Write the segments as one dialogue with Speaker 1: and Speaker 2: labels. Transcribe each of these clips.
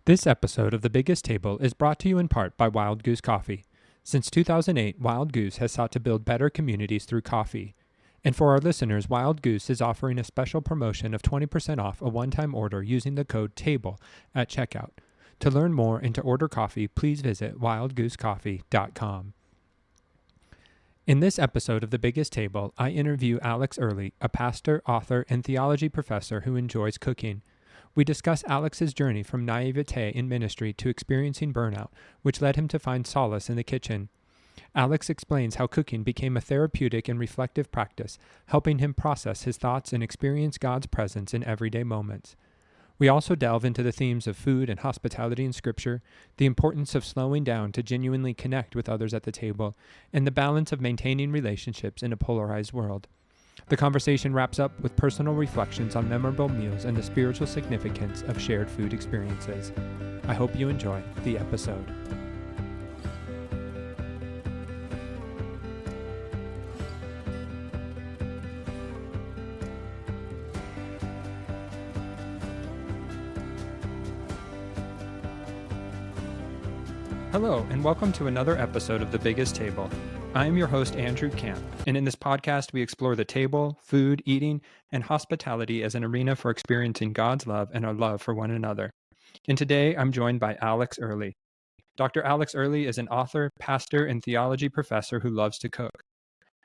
Speaker 1: This episode of The Biggest Table is brought to you in part by Wild Goose Coffee. Since 2008, Wild Goose has sought to build better communities through coffee. And for our listeners, Wild Goose is offering a special promotion of 20% off a one-time order using the code TABLE at checkout. To learn more and to order coffee, please visit wildgoosecoffee.com. In this episode of The Biggest Table, I interview Alex Early, a pastor, author, and theology professor who enjoys cooking. We discuss Alex's journey from naivete in ministry to experiencing burnout, which led him to find solace in the kitchen. Alex explains how cooking became a therapeutic and reflective practice, helping him process his thoughts and experience God's presence in everyday moments. We also delve into the themes of food and hospitality in Scripture, the importance of slowing down to genuinely connect with others at the table, and the balance of maintaining relationships in a polarized world. The conversation wraps up with personal reflections on memorable meals and the spiritual significance of shared food experiences. I hope you enjoy the episode. Hello, and welcome to another episode of The Biggest Table. I am your host, Andrew Camp, and in this podcast, we explore the table, food, eating, and hospitality as an arena for experiencing God's love and our love for one another. And today, I'm joined by Alex Early. Dr. Alex Early is an author, pastor, and theology professor who loves to cook.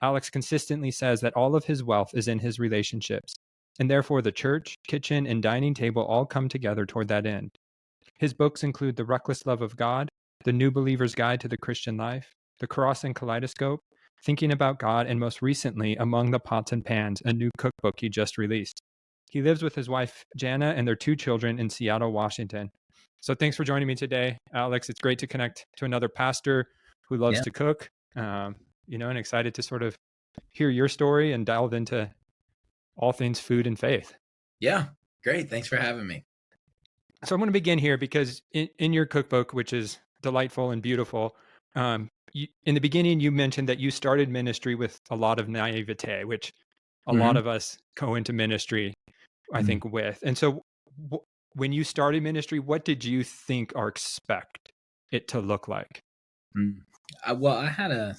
Speaker 1: Alex consistently says that all of his wealth is in his relationships, and therefore the church, kitchen, and dining table all come together toward that end. His books include The Reckless Love of God, The New Believer's Guide to the Christian Life, The Cross and Kaleidoscope, Thinking About God, and most recently, Among the Pots and Pans, a new cookbook he just released. He lives with his wife, Jana, and their 2 children in Seattle, Washington. So thanks for joining me today, Alex. It's great to connect to another pastor who loves to cook, and excited to sort of hear your story and delve into all things food and faith.
Speaker 2: Yeah, great. Thanks for having me.
Speaker 1: So I'm going to begin here because in your cookbook, which is delightful and beautiful, in the beginning, you mentioned that you started ministry with a lot of naivete, which a lot of us go into ministry, I think, with. And so when you started ministry, what did you think or expect it to look like?
Speaker 2: Well, I had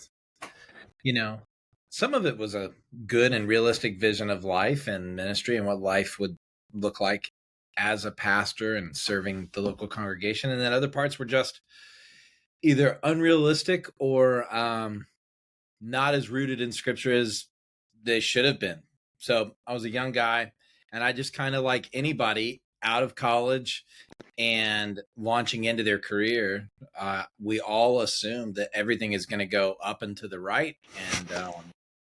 Speaker 2: some of it was a good and realistic vision of life and ministry and what life would look like as a pastor and serving the local congregation. And then other parts were just either unrealistic or not as rooted in scripture as they should have been. So I was a young guy, and I just kind of, like anybody out of college and launching into their career, we all assume that everything is going to go up and to the right, and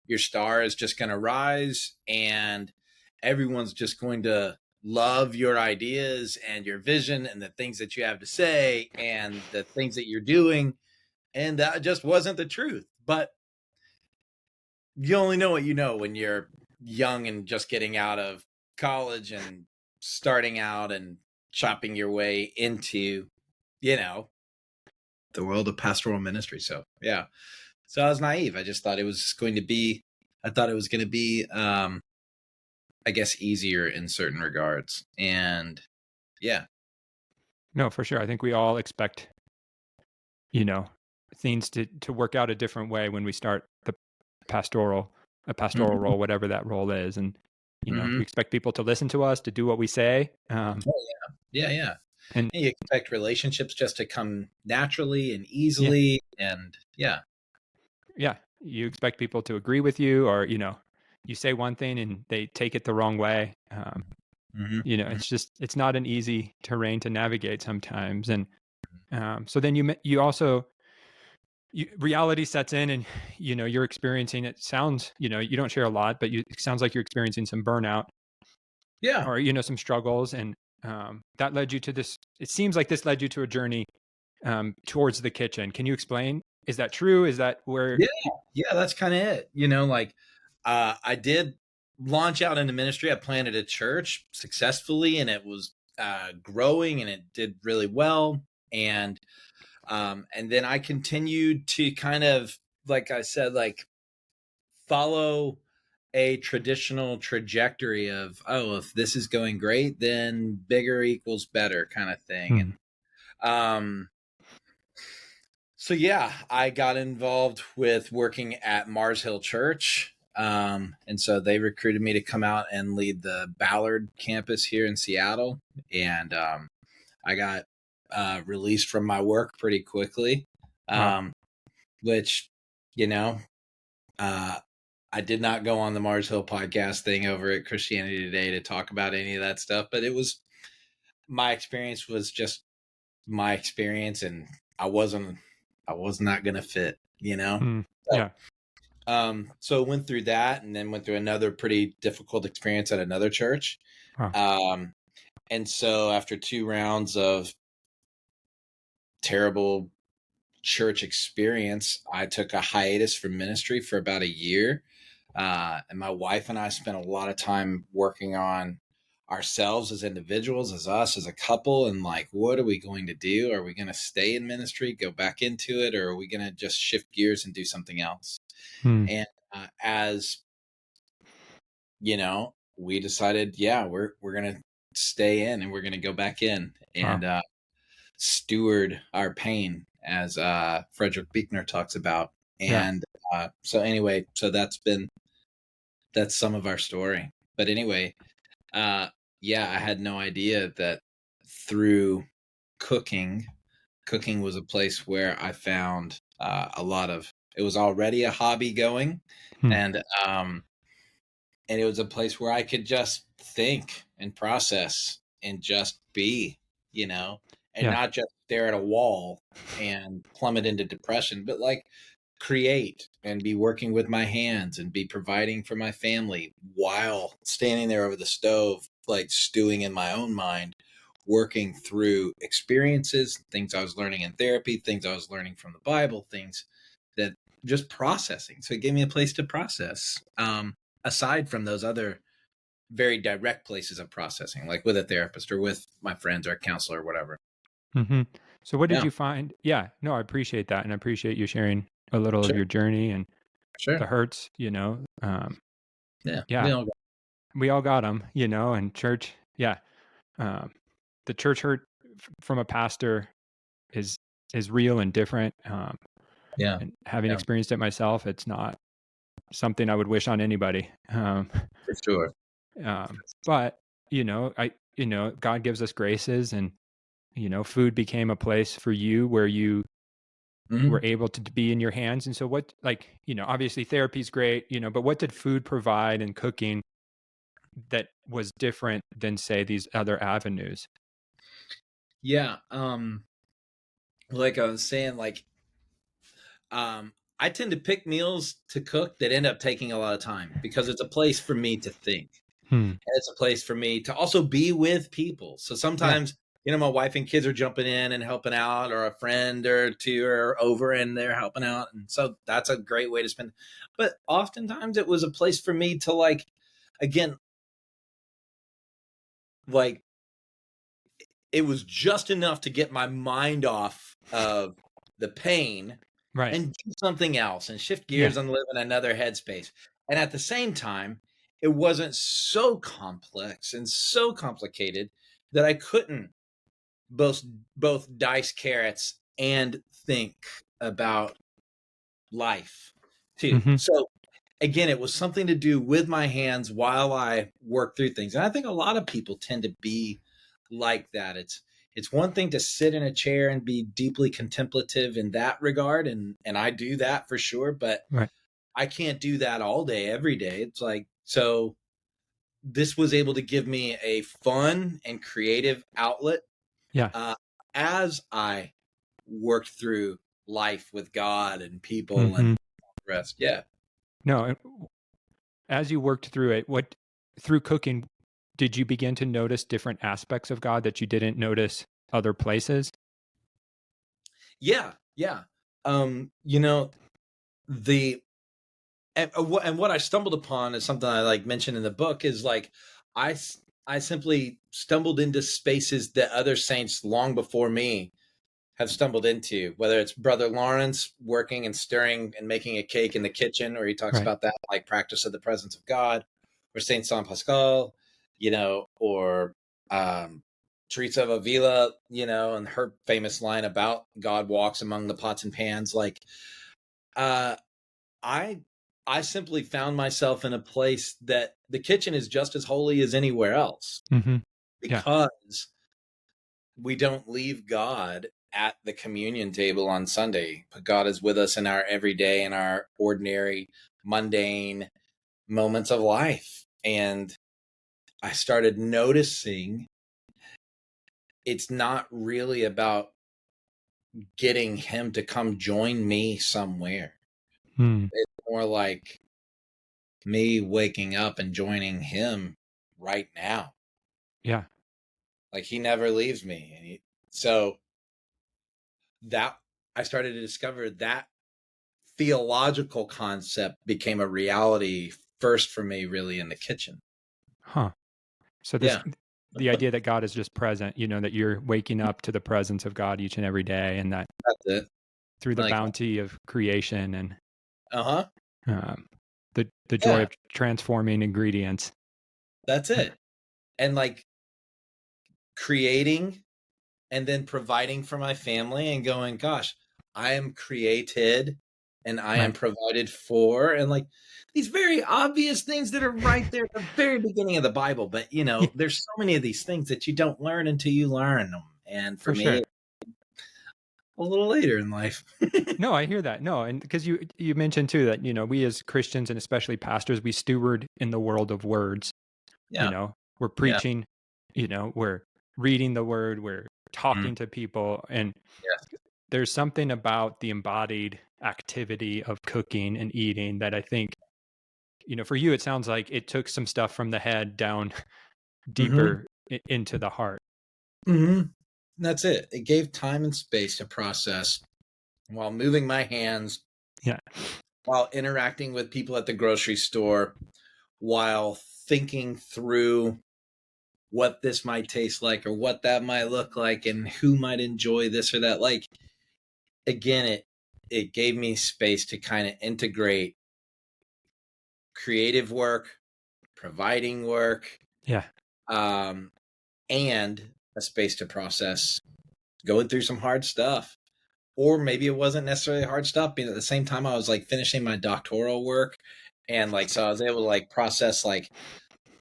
Speaker 2: your star is just going to rise, and everyone's just going to love your ideas and your vision and the things that you have to say and the things that you're doing. And that just wasn't the truth. But you only know what you know when you're young and just getting out of college and starting out and chopping your way into, the world of pastoral ministry. So, yeah. So I was naive. I just thought it was going to be, I guess, easier in certain regards. And yeah.
Speaker 1: No, for sure. I think we all expect, things to work out a different way when we start a pastoral role, whatever that role is. And, we expect people to listen to us, to do what we say.
Speaker 2: Yeah. And you expect relationships just to come naturally and easily. Yeah. And yeah.
Speaker 1: You expect people to agree with you, or, you say one thing and they take it the wrong way. It's not an easy terrain to navigate sometimes. And so then you also, reality sets in, and, you're experiencing, it sounds, you don't share a lot, but it sounds like you're experiencing some burnout.
Speaker 2: Yeah.
Speaker 1: Or, some struggles. And that led you to this, it seems like this led you to a journey towards the kitchen. Can you explain? Is that true? Is that where?
Speaker 2: Yeah, that's kind of it. I did launch out into ministry. I planted a church successfully, and it was growing, and it did really well. And then I continued to kind of, like I said, follow a traditional trajectory of, if this is going great, then bigger equals better kind of thing. Um, so yeah, I got involved with working at Mars Hill Church. And so they recruited me to come out and lead the Ballard campus here in Seattle. And I got released from my work pretty quickly,
Speaker 1: Wow.
Speaker 2: which, you know, uh, I did not go on the Mars Hill podcast thing over at Christianity Today to talk about any of that stuff, but my experience was just my experience, and I was not going to fit, So,
Speaker 1: Yeah.
Speaker 2: so went through that, and then went through another pretty difficult experience at another church.
Speaker 1: Wow.
Speaker 2: Um, and so after 2 rounds of terrible church experience, I took a hiatus from ministry for about a year. And my wife and I spent a lot of time working on ourselves as individuals, as us, as a couple, and like, what are we going to do? Are we going to stay in ministry, go back into it, or are we going to just shift gears and do something else?
Speaker 1: Hmm.
Speaker 2: And as you know, we decided, yeah, we're going to stay in and we're going to go back in
Speaker 1: Wow.
Speaker 2: and steward our pain, as Frederick Buechner talks about.
Speaker 1: Yeah.
Speaker 2: And so anyway, so that's some of our story. But anyway, yeah, I had no idea that through cooking, cooking was a place where I found a lot of. It was already a hobby going,
Speaker 1: Hmm.
Speaker 2: and and it was a place where I could just think and process and just be, and
Speaker 1: Yeah.
Speaker 2: not just stare at a wall and plummet into depression, but like create and be working with my hands and be providing for my family while standing there over the stove, like stewing in my own mind, working through experiences, things I was learning in therapy, things I was learning from the Bible, things that just processing. So it gave me a place to process. Aside from those other very direct places of processing, like with a therapist or with my friends or a counselor or whatever.
Speaker 1: Hmm. So what did
Speaker 2: Yeah,
Speaker 1: you find? Yeah. No, I appreciate that, and I appreciate you sharing a little of
Speaker 2: sure,
Speaker 1: your journey and the
Speaker 2: sure.
Speaker 1: hurts.
Speaker 2: Yeah,
Speaker 1: Yeah, we all got them. And church. Yeah. Um, the church hurt from a pastor is is real and different.
Speaker 2: yeah,
Speaker 1: And having
Speaker 2: yeah,
Speaker 1: experienced it myself, it's not something I would wish on anybody.
Speaker 2: for sure.
Speaker 1: But God gives us graces, and food became a place for you where you were
Speaker 2: Hmm.
Speaker 1: able to be in your hands. And so, what, like, obviously therapy's great, but what did food provide and cooking that was different than, say, these other avenues?
Speaker 2: Yeah, like I was saying, like I tend to pick meals to cook that end up taking a lot of time because it's a place for me to think.
Speaker 1: Hmm.
Speaker 2: And it's a place for me to also be with people. So
Speaker 1: Yeah.
Speaker 2: sometimes, my wife and kids are jumping in and helping out, or a friend or two are over and they're helping out. And so that's a great way to spend. But oftentimes it was a place for me to, like, again, like it was just enough to get my mind off of the pain
Speaker 1: Right.
Speaker 2: and do something else and shift
Speaker 1: Yeah.
Speaker 2: gears and live in another headspace. And at the same time, it wasn't so complex and so complicated that I couldn't both dice carrots and think about life too.
Speaker 1: Hmm.
Speaker 2: So again, it was something to do with my hands while I work through things. And I think a lot of people tend to be like that. It's one thing to sit in a chair and be deeply contemplative in that regard, and I do that for sure, but
Speaker 1: Right.
Speaker 2: I can't do that all day every day. It's like, so this was able to give me a fun and creative outlet
Speaker 1: Yeah.
Speaker 2: uh, as I worked through life with God and people and
Speaker 1: Hmm.
Speaker 2: the rest. Yeah.
Speaker 1: No. As you worked through it, what through cooking, did you begin to notice different aspects of God that you didn't notice other places?
Speaker 2: Yeah. Yeah. You know, the and what I stumbled upon is something I like mentioned in the book is like I simply stumbled into spaces that other saints long before me have stumbled into, whether it's Brother Lawrence working and stirring and making a cake in the kitchen, where he talks
Speaker 1: Right.
Speaker 2: about that like practice of the presence of God, or Saint Saint Pascal, or um, Teresa of Avila, and her famous line about God walks among the pots and pans. Like, uh, I I simply found myself in a place that the kitchen is just as holy as anywhere else,
Speaker 1: Mm-hmm. Yeah.
Speaker 2: because we don't leave God at the communion table on Sunday, but God is with us in our everyday, in our ordinary, mundane moments of life. And I started noticing it's not really about getting him to come join me somewhere.
Speaker 1: Mm.
Speaker 2: It's more like me waking up and joining him right now.
Speaker 1: Yeah.
Speaker 2: Like, he never leaves me. So that I started to discover that theological concept became a reality first for me, really, in the kitchen.
Speaker 1: Huh. So
Speaker 2: Yeah,
Speaker 1: the idea that God is just present, that you're waking up to the presence of God each and every day, and that
Speaker 2: that's it.
Speaker 1: through the
Speaker 2: Like,
Speaker 1: bounty of creation and
Speaker 2: uh-huh.
Speaker 1: um, the joy
Speaker 2: Yeah,
Speaker 1: of transforming ingredients.
Speaker 2: that's it. And like creating and then providing for my family and going, gosh, I am created and I am
Speaker 1: Right.
Speaker 2: provided for. And like these very obvious things that are right there at the very beginning of the Bible. But,
Speaker 1: Yeah,
Speaker 2: there's so many of these things that you don't learn until you learn them. And for
Speaker 1: for
Speaker 2: me,
Speaker 1: sure.
Speaker 2: a little later in life.
Speaker 1: No, I hear that. No, and because you mentioned too that we as Christians and especially pastors, we steward in the world of words.
Speaker 2: Yeah.
Speaker 1: We're
Speaker 2: Yeah.
Speaker 1: preaching. We're reading the word. We're
Speaker 2: Mm,
Speaker 1: talking to people, and
Speaker 2: yes.
Speaker 1: there's something about the embodied activity of cooking and eating that I think, for you, it sounds like it took some stuff from the head down
Speaker 2: Mm-hmm.
Speaker 1: deeper into the heart.
Speaker 2: Mm-hmm. That's it. It gave time and space to process while moving my hands,
Speaker 1: Yeah.
Speaker 2: while interacting with people at the grocery store, while thinking through what this might taste like or what that might look like and who might enjoy this or that. Like, again, it gave me space to kind of integrate creative work, providing work,
Speaker 1: Yeah.
Speaker 2: um, and a space to process going through some hard stuff. Or maybe it wasn't necessarily hard stuff, but at the same time I was like finishing my doctoral work, and like so I was able to like process like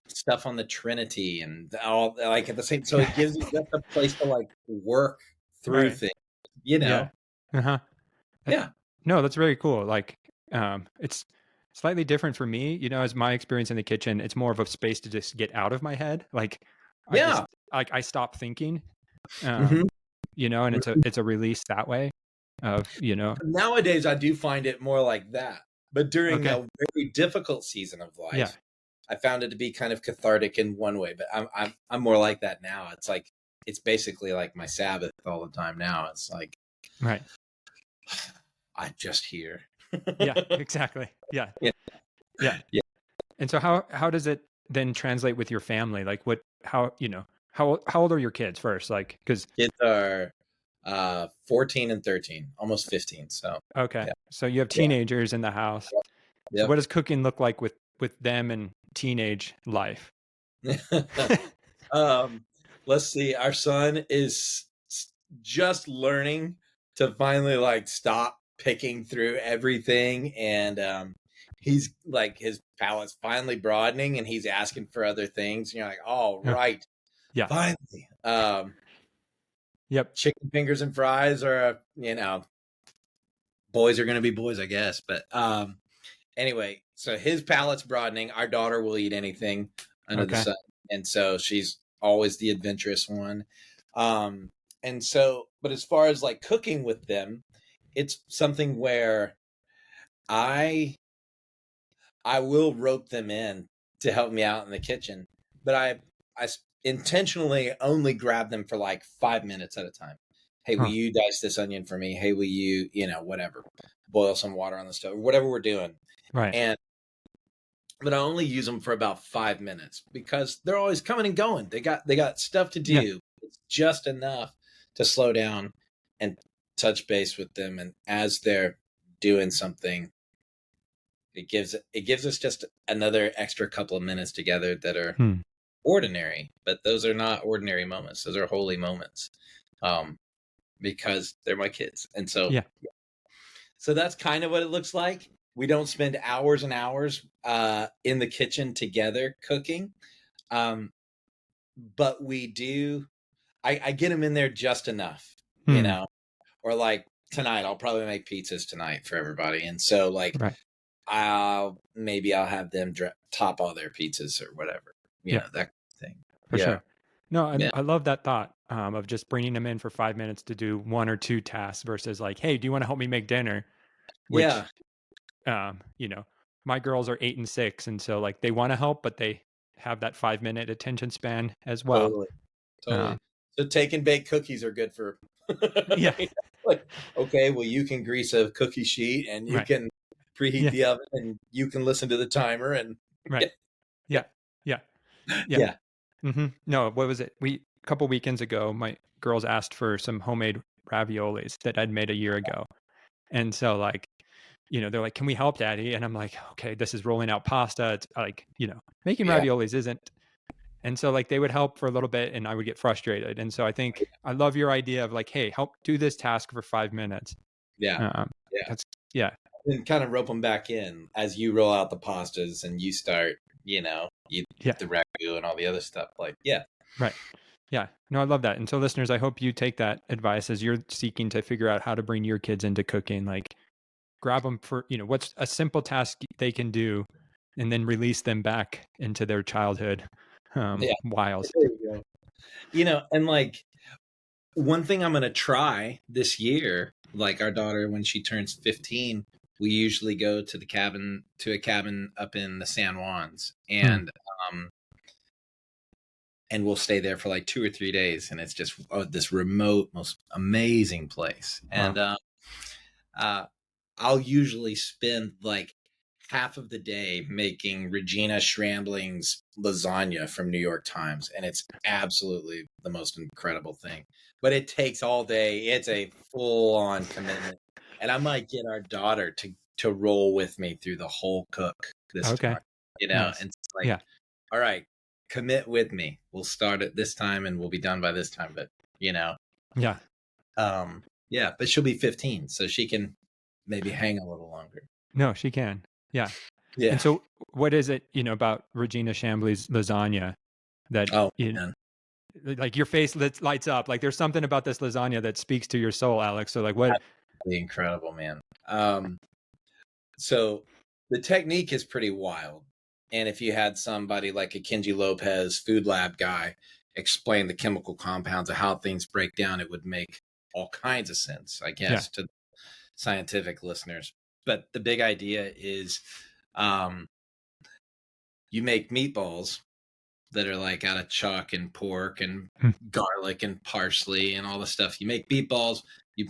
Speaker 2: stuff on the Trinity and all, like, at the same, so it gives you just a place to like work through
Speaker 1: Right.
Speaker 2: things,
Speaker 1: Yeah. Uh-huh. That,
Speaker 2: Yeah.
Speaker 1: no, that's very cool. Like, it's slightly different for me, as my experience in the kitchen, it's more of a space to just get out of my head. Like, I
Speaker 2: Yeah.
Speaker 1: just, like, I stop thinking, um,
Speaker 2: Hmm.
Speaker 1: and it's a release that way of,
Speaker 2: Nowadays I do find it more like that, but during
Speaker 1: okay.
Speaker 2: a very difficult season of
Speaker 1: Yeah.
Speaker 2: life I found it to be kind of cathartic in one way. But I'm more like that now. It's like it's basically like my Sabbath all the time now. It's like
Speaker 1: Right.
Speaker 2: I'm just here.
Speaker 1: Yeah, exactly. Yeah.
Speaker 2: Yeah.
Speaker 1: Yeah.
Speaker 2: Yeah.
Speaker 1: And so how does it then translate with your family? Like how old are your kids first? Like, cuz
Speaker 2: Kids are 14 and 13, almost 15. So
Speaker 1: okay.
Speaker 2: yeah.
Speaker 1: So you have
Speaker 2: Yeah.
Speaker 1: teenagers in the house. So what
Speaker 2: Yep.
Speaker 1: does cooking look like with them and teenage life?
Speaker 2: um, let's see. Our son is just learning to finally like stop picking through everything, and he's like his palate's finally broadening, and he's asking for other things. And you're like, "All
Speaker 1: Yeah.
Speaker 2: right,
Speaker 1: Yeah.
Speaker 2: finally."
Speaker 1: Yep.
Speaker 2: Chicken fingers and fries are, boys are going to be boys, I guess. But anyway, so his palate's broadening. Our daughter will eat anything under the
Speaker 1: Okay.
Speaker 2: sun, and so she's always the adventurous one. Um, and so, but as far as like cooking with them, it's something where I I will rope them in to help me out in the kitchen, but I intentionally only grab them for like 5 minutes at a time. Hey, will
Speaker 1: Huh.
Speaker 2: you dice this onion for me? Hey, will you, whatever, boil some water on the stove, whatever we're doing.
Speaker 1: Right.
Speaker 2: And but I only use them for about 5 minutes because they're always coming and going. They got stuff to
Speaker 1: Yeah.
Speaker 2: do. It's just enough to slow down and touch base with them. And as they're doing something, it gives us just another extra couple of minutes together that are
Speaker 1: Hmm.
Speaker 2: ordinary, but those are not ordinary moments. Those are holy moments, because they're my kids. And so,
Speaker 1: Yeah.
Speaker 2: so that's kind of what it looks like. We don't spend hours and hours in the kitchen together cooking, um, but we do. I get them in there just enough, you
Speaker 1: Hmm.
Speaker 2: know, or like tonight, I'll probably make pizzas tonight for everybody. And so like,
Speaker 1: Right.
Speaker 2: I'll have them top all their pizzas or whatever,
Speaker 1: Yeah.
Speaker 2: that kind of thing.
Speaker 1: For
Speaker 2: Yeah.
Speaker 1: sure. No,
Speaker 2: Yeah.
Speaker 1: I love that thought of just bringing them in for 5 minutes to do one or two tasks versus like, hey, do you want to help me make dinner? Which,
Speaker 2: Yeah.
Speaker 1: you know, my girls are 8 and 6, and so like they want to help, but they have that 5 minute attention span as well.
Speaker 2: Totally.
Speaker 1: Um,
Speaker 2: Totally. So take and bake cookies are good for,
Speaker 1: yeah.
Speaker 2: like, okay, well, you can grease a cookie sheet and you
Speaker 1: Right.
Speaker 2: can preheat
Speaker 1: Yeah.
Speaker 2: the oven and you can listen to the timer and
Speaker 1: Right.
Speaker 2: yeah. Yeah.
Speaker 1: Yeah. Yeah. Yeah.
Speaker 2: Yeah.
Speaker 1: No, what was it? A couple weekends ago, my girls asked for some homemade raviolis that I'd made a year ago. And so like, they're like, "Can we help, Daddy?" And I'm like, "Okay, this is rolling out pasta." It's like, making
Speaker 2: Yeah.
Speaker 1: raviolis isn't. And so like they would help for a little bit and I would get frustrated. And so I think I love your idea of like, "Hey, help do this task for 5 minutes."
Speaker 2: Yeah.
Speaker 1: Um,
Speaker 2: Yeah.
Speaker 1: that's yeah,
Speaker 2: And kind of rope them back in as you roll out the pastas and you start, you
Speaker 1: yeah,
Speaker 2: the ragu and all the other stuff. Like, yeah.
Speaker 1: right. Yeah. No, I love that. And so listeners, I hope you take that advice as you're seeking to figure out how to bring your kids into cooking. Like grab them for, what's a simple task they can do and then release them back into their childhood
Speaker 2: Yeah.
Speaker 1: wiles.
Speaker 2: There you go. And like one thing I'm going to try this year, like our daughter, when she turns 15, we usually go to a cabin up in the San Juans,
Speaker 1: Hmm.
Speaker 2: um, and we'll stay there for like 2 or 3 days. And it's just this remote, most amazing place.
Speaker 1: Wow.
Speaker 2: And, uh, I'll usually spend like half of the day making Regina Schrambling's lasagna from New York Times, and it's absolutely the most incredible thing. But it takes all day. It's a full-on commitment, and I might get our daughter to roll with me through the whole cook this
Speaker 1: Okay.
Speaker 2: time.
Speaker 1: Nice.
Speaker 2: And it's like,
Speaker 1: Yeah.
Speaker 2: all right, commit with me. We'll start at this time and we'll be done by this time. But
Speaker 1: Yeah.
Speaker 2: yeah, but she'll be 15, so she can maybe hang a little longer.
Speaker 1: No, she can. Yeah. And
Speaker 2: Yeah.
Speaker 1: so what is it, about Regina Chambly's lasagna that,
Speaker 2: Oh, man.
Speaker 1: like your face lights up? Like there's something about this lasagna that speaks to your soul, Alex. So like what?
Speaker 2: Absolutely incredible, man. So the technique is pretty wild. And if you had somebody like a Kenji Lopez food lab guy explain the chemical compounds of how things break down, it would make all kinds of sense, I guess, to scientific listeners. But the big idea is you make meatballs that are like out of chuck and pork and
Speaker 1: Hmm.
Speaker 2: garlic and parsley and all the stuff. You make meatballs, you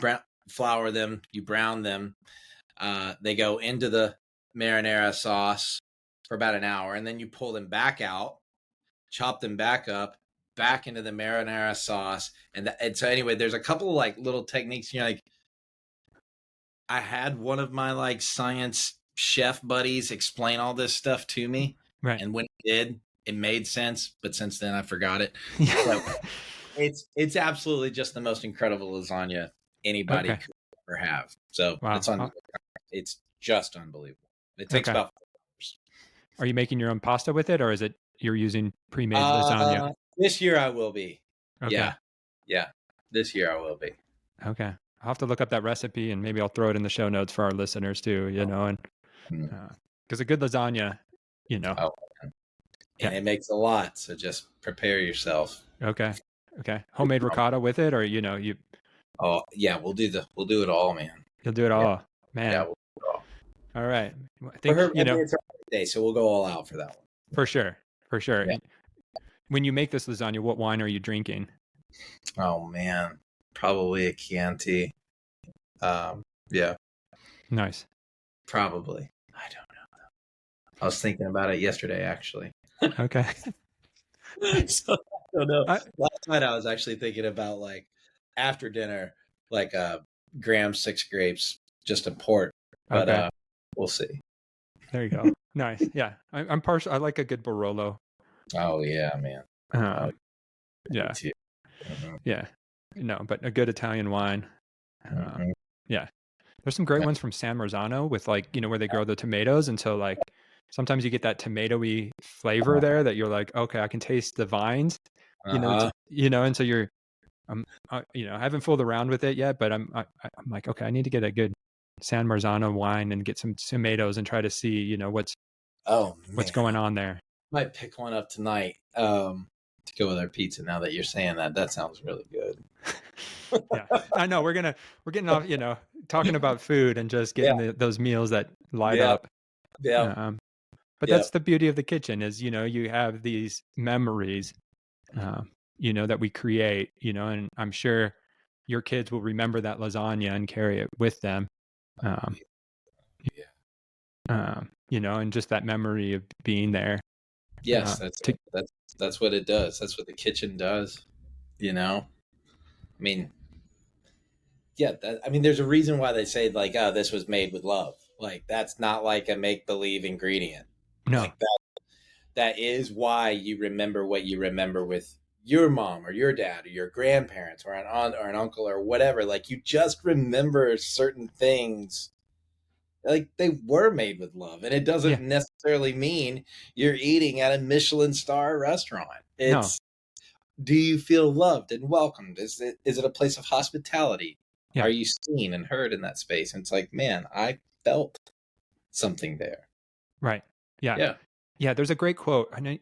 Speaker 2: flour them, you brown them. They go into the marinara sauce for about an hour, and then you pull them back out, chop them back up, back into the marinara sauce. And so anyway, there's a couple of like little techniques. Like, I had one of my like science chef buddies explain all this stuff to me.
Speaker 1: Right.
Speaker 2: And when he did, it made sense. But since then I forgot it.
Speaker 1: Yeah.
Speaker 2: So it's absolutely just the most incredible lasagna anybody
Speaker 1: Okay.
Speaker 2: could ever have. So
Speaker 1: Wow.
Speaker 2: it's just unbelievable. It takes
Speaker 1: Okay.
Speaker 2: about 4 hours.
Speaker 1: Are you making your own pasta with it, or is it you're using pre-made lasagna?
Speaker 2: This year I will be.
Speaker 1: Okay.
Speaker 2: Yeah. Yeah. This year I will be.
Speaker 1: Okay. I'll have to look up that recipe and maybe I'll throw it in the show notes for our listeners too, and because a good lasagna,
Speaker 2: Oh, and
Speaker 1: yeah.
Speaker 2: it makes a lot. So just prepare yourself.
Speaker 1: Okay. Homemade ricotta with it, or you.
Speaker 2: Oh yeah, we'll do it all, man.
Speaker 1: You'll do it
Speaker 2: Yeah.
Speaker 1: all, man.
Speaker 2: Yeah, we'll do it all.
Speaker 1: All right. I
Speaker 2: For
Speaker 1: think
Speaker 2: her, it's her birthday, so we'll go all out for that one.
Speaker 1: for sure.
Speaker 2: Yeah.
Speaker 1: When you make this lasagna, what wine are you drinking?
Speaker 2: Oh man, probably a Chianti. Yeah,
Speaker 1: Nice.
Speaker 2: probably. I don't know. I was thinking about it yesterday, actually.
Speaker 1: Okay.
Speaker 2: So I don't know. Last night I was actually thinking about like after dinner, like gram 6 grapes, just a port. But
Speaker 1: Okay.
Speaker 2: we'll see.
Speaker 1: There you go. Nice. Yeah. I'm partial. I like a good Barolo.
Speaker 2: Oh yeah, man.
Speaker 1: Uh,
Speaker 2: Me
Speaker 1: yeah.
Speaker 2: too. Mhm.
Speaker 1: Yeah. No, but a good Italian wine.
Speaker 2: Mhm.
Speaker 1: Yeah. There's some great
Speaker 2: Yeah.
Speaker 1: ones from San Marzano with like, where they grow the tomatoes. And so like sometimes you get that tomatoey flavor there that you're like, okay, I can taste the vines,
Speaker 2: Uh-huh.
Speaker 1: and so I haven't fooled around with it yet, but I'm like, okay, I need to get a good San Marzano wine and get some tomatoes and try to see,
Speaker 2: Oh
Speaker 1: what's
Speaker 2: man,
Speaker 1: going on there.
Speaker 2: might pick one up tonight to go with our pizza. Now that you're saying that, that sounds really good.
Speaker 1: Yeah, I know we're getting off, talking about food and just
Speaker 2: Yeah.
Speaker 1: getting those meals that light
Speaker 2: Yep.
Speaker 1: up.
Speaker 2: Yep.
Speaker 1: Um, but that's
Speaker 2: Yep.
Speaker 1: the beauty of the kitchen is, you have these memories, that we create, and I'm sure your kids will remember that lasagna and carry it with them. Um,
Speaker 2: Yeah.
Speaker 1: and just that memory of being there.
Speaker 2: Yes, that's
Speaker 1: To
Speaker 2: it. That's what it does. That's what the kitchen does. I mean, yeah. I mean, there's a reason why they say like, "Oh, this was made with love." Like that's not like a make believe ingredient.
Speaker 1: No,
Speaker 2: Like that is why you remember what you remember with your mom or your dad or your grandparents or an aunt or an uncle or whatever. Like you just remember certain things like they were made with love. And it doesn't
Speaker 1: yeah,
Speaker 2: necessarily mean you're eating at a Michelin star restaurant.
Speaker 1: no,
Speaker 2: It's do you feel loved and welcomed? Is it a place of hospitality? Are
Speaker 1: yeah,
Speaker 2: you seen and heard in that space? And it's like, man, I felt something there.
Speaker 1: right, yeah,
Speaker 2: Yeah.
Speaker 1: yeah. There's a great quote. I know,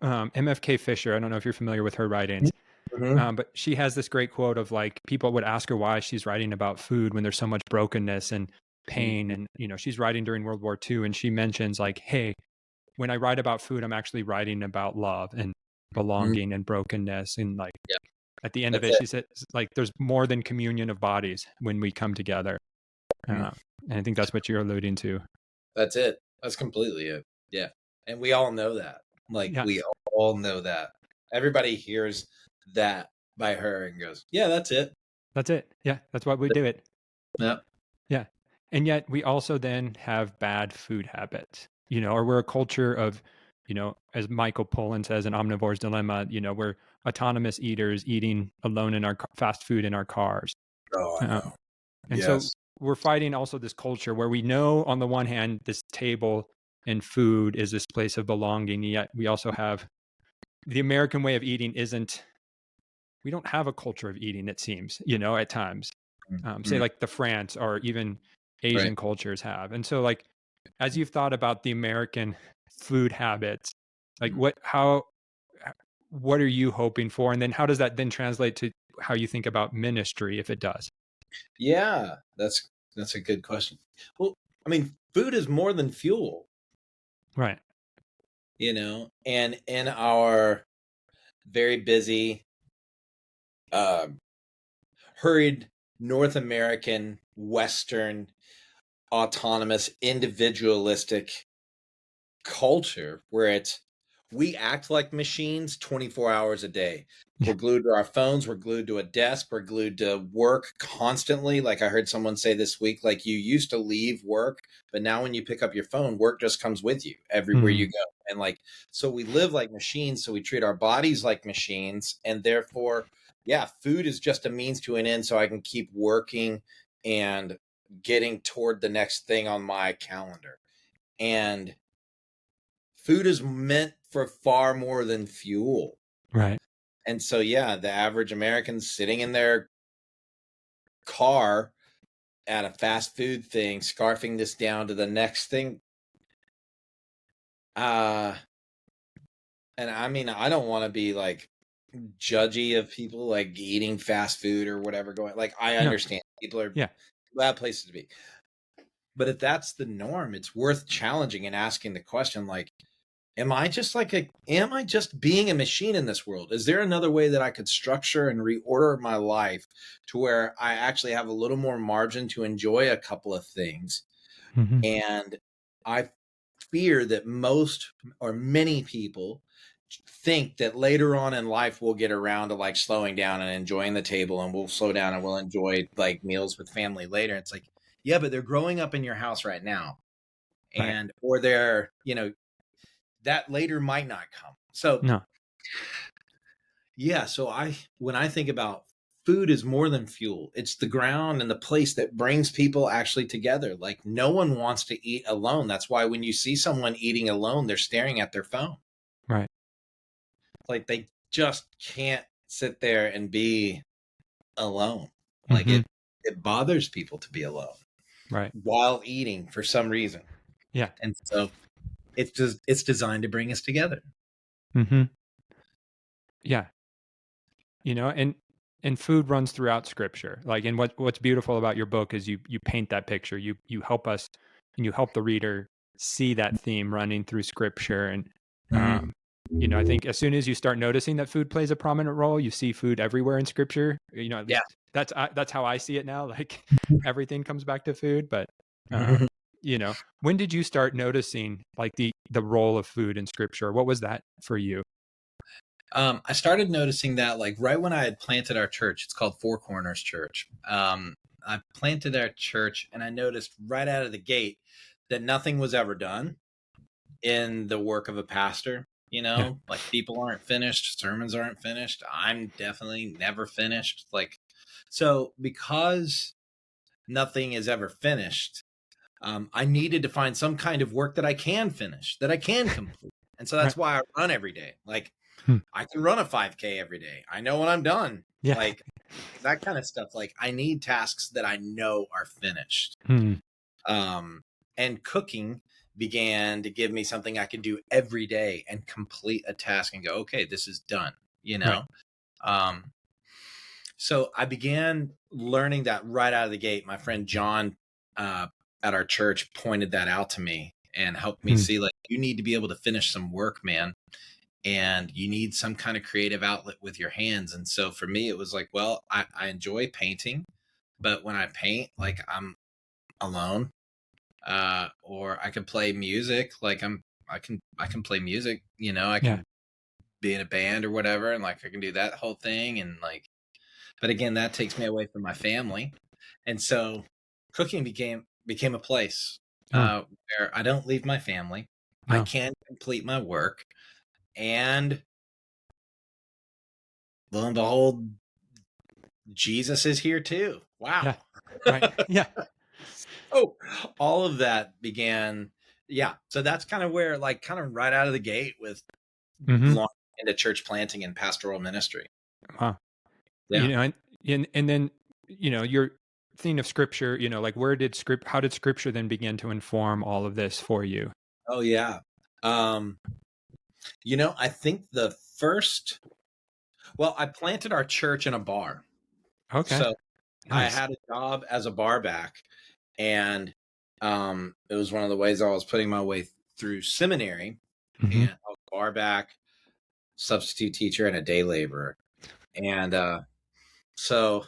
Speaker 1: MFK Fisher. I don't know if you're familiar with her writings,
Speaker 2: Mm-hmm.
Speaker 1: but she has this great quote of like people would ask her why she's writing about food when there's so much brokenness and pain, and she's writing during World War II, and she mentions like, hey, when I write about food, I'm actually writing about love and
Speaker 2: Mm-hmm.
Speaker 1: belonging and brokenness, and like
Speaker 2: Yeah.
Speaker 1: at the end of
Speaker 2: That's
Speaker 1: it,
Speaker 2: it.
Speaker 1: she said like, there's more than communion of bodies when we come together.
Speaker 2: Mhm.
Speaker 1: And I think that's what you're alluding to.
Speaker 2: That's it. That's completely it. Yeah. And we all know that. Like
Speaker 1: Yeah,
Speaker 2: we all know that. Everybody hears that by her and goes, "Yeah, that's it."
Speaker 1: that's it. Yeah, that's why we do it.
Speaker 2: Yeah.
Speaker 1: Yeah. And yet we also then have bad food habits, or we're a culture of, as Michael Pollan says in Omnivore's Dilemma, we're autonomous eaters eating alone in our fast food in our cars.
Speaker 2: Oh, I
Speaker 1: Um,
Speaker 2: know.
Speaker 1: and so
Speaker 2: Yes.
Speaker 1: we're fighting also this culture where we know on the one hand, this table and food is this place of belonging. Yet we also have the American way of eating we don't have a culture of eating, it seems, at times. Say
Speaker 2: Mhm.
Speaker 1: like the France or even
Speaker 2: Right.
Speaker 1: Asian cultures have. And so like as you've thought about the American food habits, like
Speaker 2: Mhm.
Speaker 1: what are you hoping for? And then how does that then translate to how you think about ministry if it does?
Speaker 2: Yeah, that's a good question. Well, I mean, food is more than fuel,
Speaker 1: Right.
Speaker 2: and in our very busy, uh, hurried North American, Western, autonomous, individualistic culture where it's we act like machines 24 hours a day.
Speaker 1: Yeah.
Speaker 2: We're glued to our phones, we're glued to a desk, we're glued to work constantly. Like I heard someone say this week, like you used to leave work, but now when you pick up your phone, work just comes with you everywhere you
Speaker 1: Mm,
Speaker 2: go. And like, so we live like machines, so we treat our bodies like machines. And therefore, yeah, food is just a means to an end so I can keep working and getting toward the next thing on my calendar. And food is meant for far more than fuel.
Speaker 1: right.
Speaker 2: And so, yeah, the average American sitting in their car at a fast food thing, scarfing this down to the next thing. Uh, and I mean, I don't want to be like judgy of people like eating fast food or whatever going. Like, I
Speaker 1: No.
Speaker 2: understand people are
Speaker 1: Yeah.
Speaker 2: bad places to be. But if that's the norm, it's worth challenging and asking the question like, am I just being a machine in this world? Is there another way that I could structure and reorder my life to where I actually have a little more margin to enjoy a couple of things?
Speaker 1: Hmm.
Speaker 2: And I fear that most or many people think that later on in life we'll get around to like slowing down and enjoying the table and we'll slow down and we'll enjoy like meals with family later. It's like, yeah, but they're growing up in your house right now.
Speaker 1: Right.
Speaker 2: Or they're, that later might not come. So
Speaker 1: No.
Speaker 2: Yeah. So when I think about food is more than fuel, it's the ground and the place that brings people actually together. Like no one wants to eat alone. That's why when you see someone eating alone, they're staring at their phone.
Speaker 1: Right.
Speaker 2: Like they just can't sit there and be alone. Like
Speaker 1: Mm-hmm.
Speaker 2: it bothers people to be alone
Speaker 1: Right.
Speaker 2: while eating for some reason.
Speaker 1: Yeah.
Speaker 2: And so it's designed to bring us together.
Speaker 1: Mm-hmm. Yeah. And food runs throughout scripture. Like, and what's beautiful about your book is you paint that picture. You help us, and you help the reader see that theme running through scripture. And
Speaker 2: Mhm.
Speaker 1: um I think as soon as you start noticing that food plays a prominent role, you see food everywhere in scripture. At
Speaker 2: Yeah.
Speaker 1: least that's how I see it now. Like everything comes back to food. But um
Speaker 2: Mhm.
Speaker 1: when did you start noticing like the role of food in scripture? What was that for you?
Speaker 2: I started noticing that like right when I had planted our church. It's called Four Corners Church. I planted our church and I noticed right out of the gate that nothing was ever done in the work of a pastor.
Speaker 1: Yeah.
Speaker 2: Like people aren't finished, sermons aren't finished. I'm definitely never finished. Like, so because nothing is ever finished, I needed to find some kind of work that I can finish, that I can complete. And so
Speaker 1: Right.
Speaker 2: that's why I run every day. Like,
Speaker 1: Hmm.
Speaker 2: I can run a 5K every day. I know when I'm done.
Speaker 1: Yeah.
Speaker 2: Like that kind of stuff. Like I need tasks that I know are finished.
Speaker 1: Hmm.
Speaker 2: Um, and cooking began to give me something I could do every day and complete a task and go, okay, this is done, you
Speaker 1: Right.
Speaker 2: know? Um, so I began learning that right out of the gate. My friend John at our church pointed that out to me and helped me
Speaker 1: Hmm.
Speaker 2: see like, you need to be able to finish some work, man. And you need some kind of creative outlet with your hands. And so for me, it was like, well, I enjoy painting, but when I paint, like I'm alone, or I can play music. Like I can play music, I
Speaker 1: Yeah.
Speaker 2: can be in a band or whatever. And like, I can do that whole thing. And like, but again, that takes me away from my family. And so cooking became a place,
Speaker 1: Oh,
Speaker 2: where I don't leave my family. I
Speaker 1: no.
Speaker 2: can complete my work. And lo and behold, Jesus is here too.
Speaker 1: Yeah.
Speaker 2: Wow.
Speaker 1: Right. Yeah.
Speaker 2: So all of that began. Yeah. So that's kind of where, like, kind of right out of the gate with
Speaker 1: Mm-hmm.
Speaker 2: launching into church planting and pastoral ministry.
Speaker 1: Wow.
Speaker 2: Yeah.
Speaker 1: And then, your theme of scripture, like how did scripture then begin to inform all of this for you?
Speaker 2: Oh, yeah. Um, I think I planted our church in a bar.
Speaker 1: Okay.
Speaker 2: So I
Speaker 1: Nice.
Speaker 2: had a job as a bar back, and it was one of the ways I was putting my way through seminary,
Speaker 1: Mm-hmm.
Speaker 2: and I was bar back, substitute teacher, and a day laborer. And so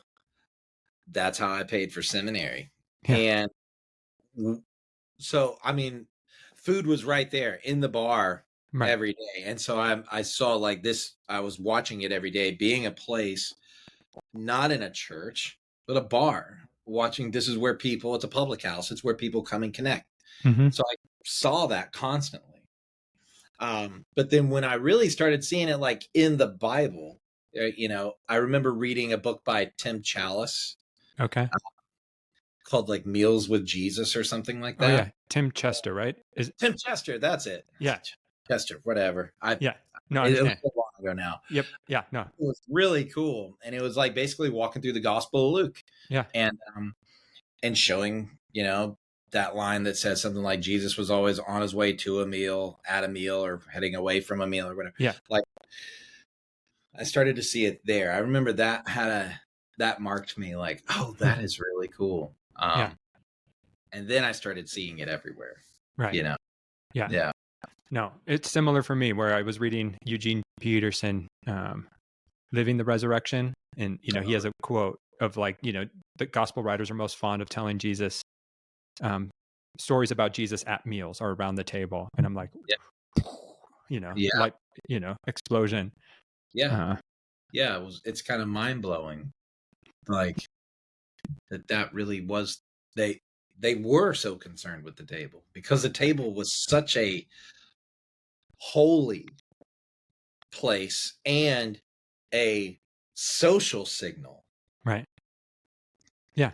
Speaker 2: that's how I paid for seminary.
Speaker 1: Yeah.
Speaker 2: And so, I mean, food was right there in the bar
Speaker 1: Right.
Speaker 2: every day. And so I saw like this, I was watching it every day, being a place, not in a church, but a bar, watching. This is where people, it's a public house, it's where people come and connect.
Speaker 1: Mm-hmm.
Speaker 2: So I saw that constantly. But then when I really started seeing it like in the Bible, I remember reading a book by Tim Chalice
Speaker 1: Okay.
Speaker 2: called like Meals with Jesus or something like
Speaker 1: Oh
Speaker 2: that.
Speaker 1: yeah. Tim Chester, right?
Speaker 2: Tim Chester, that's it.
Speaker 1: Yeah.
Speaker 2: Chester, whatever.
Speaker 1: Yeah. No, I
Speaker 2: It was
Speaker 1: understand.
Speaker 2: so long ago now.
Speaker 1: Yep. Yeah. No.
Speaker 2: It was really cool, and it was like basically walking through the Gospel of Luke,
Speaker 1: Yeah.
Speaker 2: and showing that line that says something like Jesus was always on his way to a meal, at a meal, or heading away from a meal, or whatever.
Speaker 1: Yeah.
Speaker 2: Like I started to see it there. I remember that marked me like, oh, that is really cool.
Speaker 1: Yeah.
Speaker 2: And then I started seeing it everywhere.
Speaker 1: Right.
Speaker 2: You know,
Speaker 1: Yeah.
Speaker 2: yeah.
Speaker 1: No, it's similar for me where I was reading Eugene Peterson, Living the Resurrection. And, he has a quote of like, the gospel writers are most fond of telling Jesus, stories about Jesus at meals or around the table. And I'm like,
Speaker 2: Yeah. Yeah.
Speaker 1: like, explosion.
Speaker 2: Yeah. Yeah. It's kind of mind blowing. Like that really was, they were so concerned with the table because the table was such a holy place, and a social signal.
Speaker 1: Right. Yeah,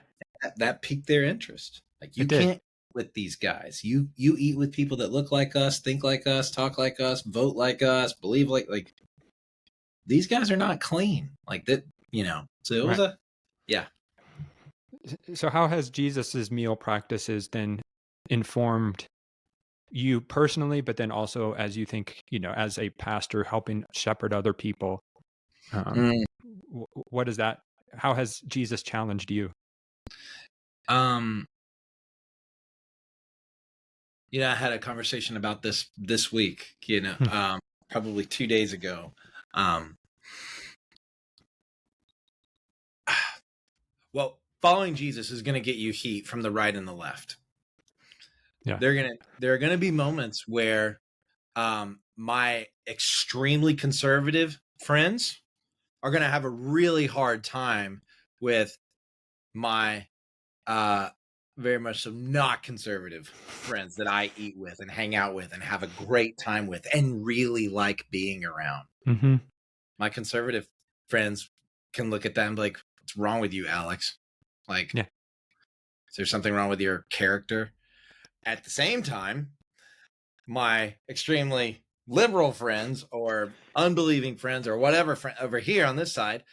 Speaker 2: That piqued their interest. Like, you
Speaker 1: it did.
Speaker 2: can't eat with these guys. You eat with people that look like us, think like us, talk like us, vote like us, believe like these guys are not clean. Like that, So it was
Speaker 1: Right.
Speaker 2: yeah.
Speaker 1: So how has Jesus's meal practices then informed you personally, but then also as you think, as a pastor helping shepherd other people? Um,
Speaker 2: Mm,
Speaker 1: what is that? How has Jesus challenged you?
Speaker 2: um, I had a conversation about this week.
Speaker 1: Hmm.
Speaker 2: Probably 2 days ago. Um, well, following Jesus is going to get you heat from the right and the left.
Speaker 1: Yeah.
Speaker 2: There are gonna be moments where my extremely conservative friends are gonna have a really hard time with my uh very much so not conservative friends that I eat with and hang out with and have a great time with and really like being around.
Speaker 1: Mm-hmm.
Speaker 2: My conservative friends can look at that and be like, "What's wrong with you, Alex? Like,
Speaker 1: Yeah.
Speaker 2: is there something wrong with your character?" At the same time, my extremely liberal friends or unbelieving friends or whatever over here on this side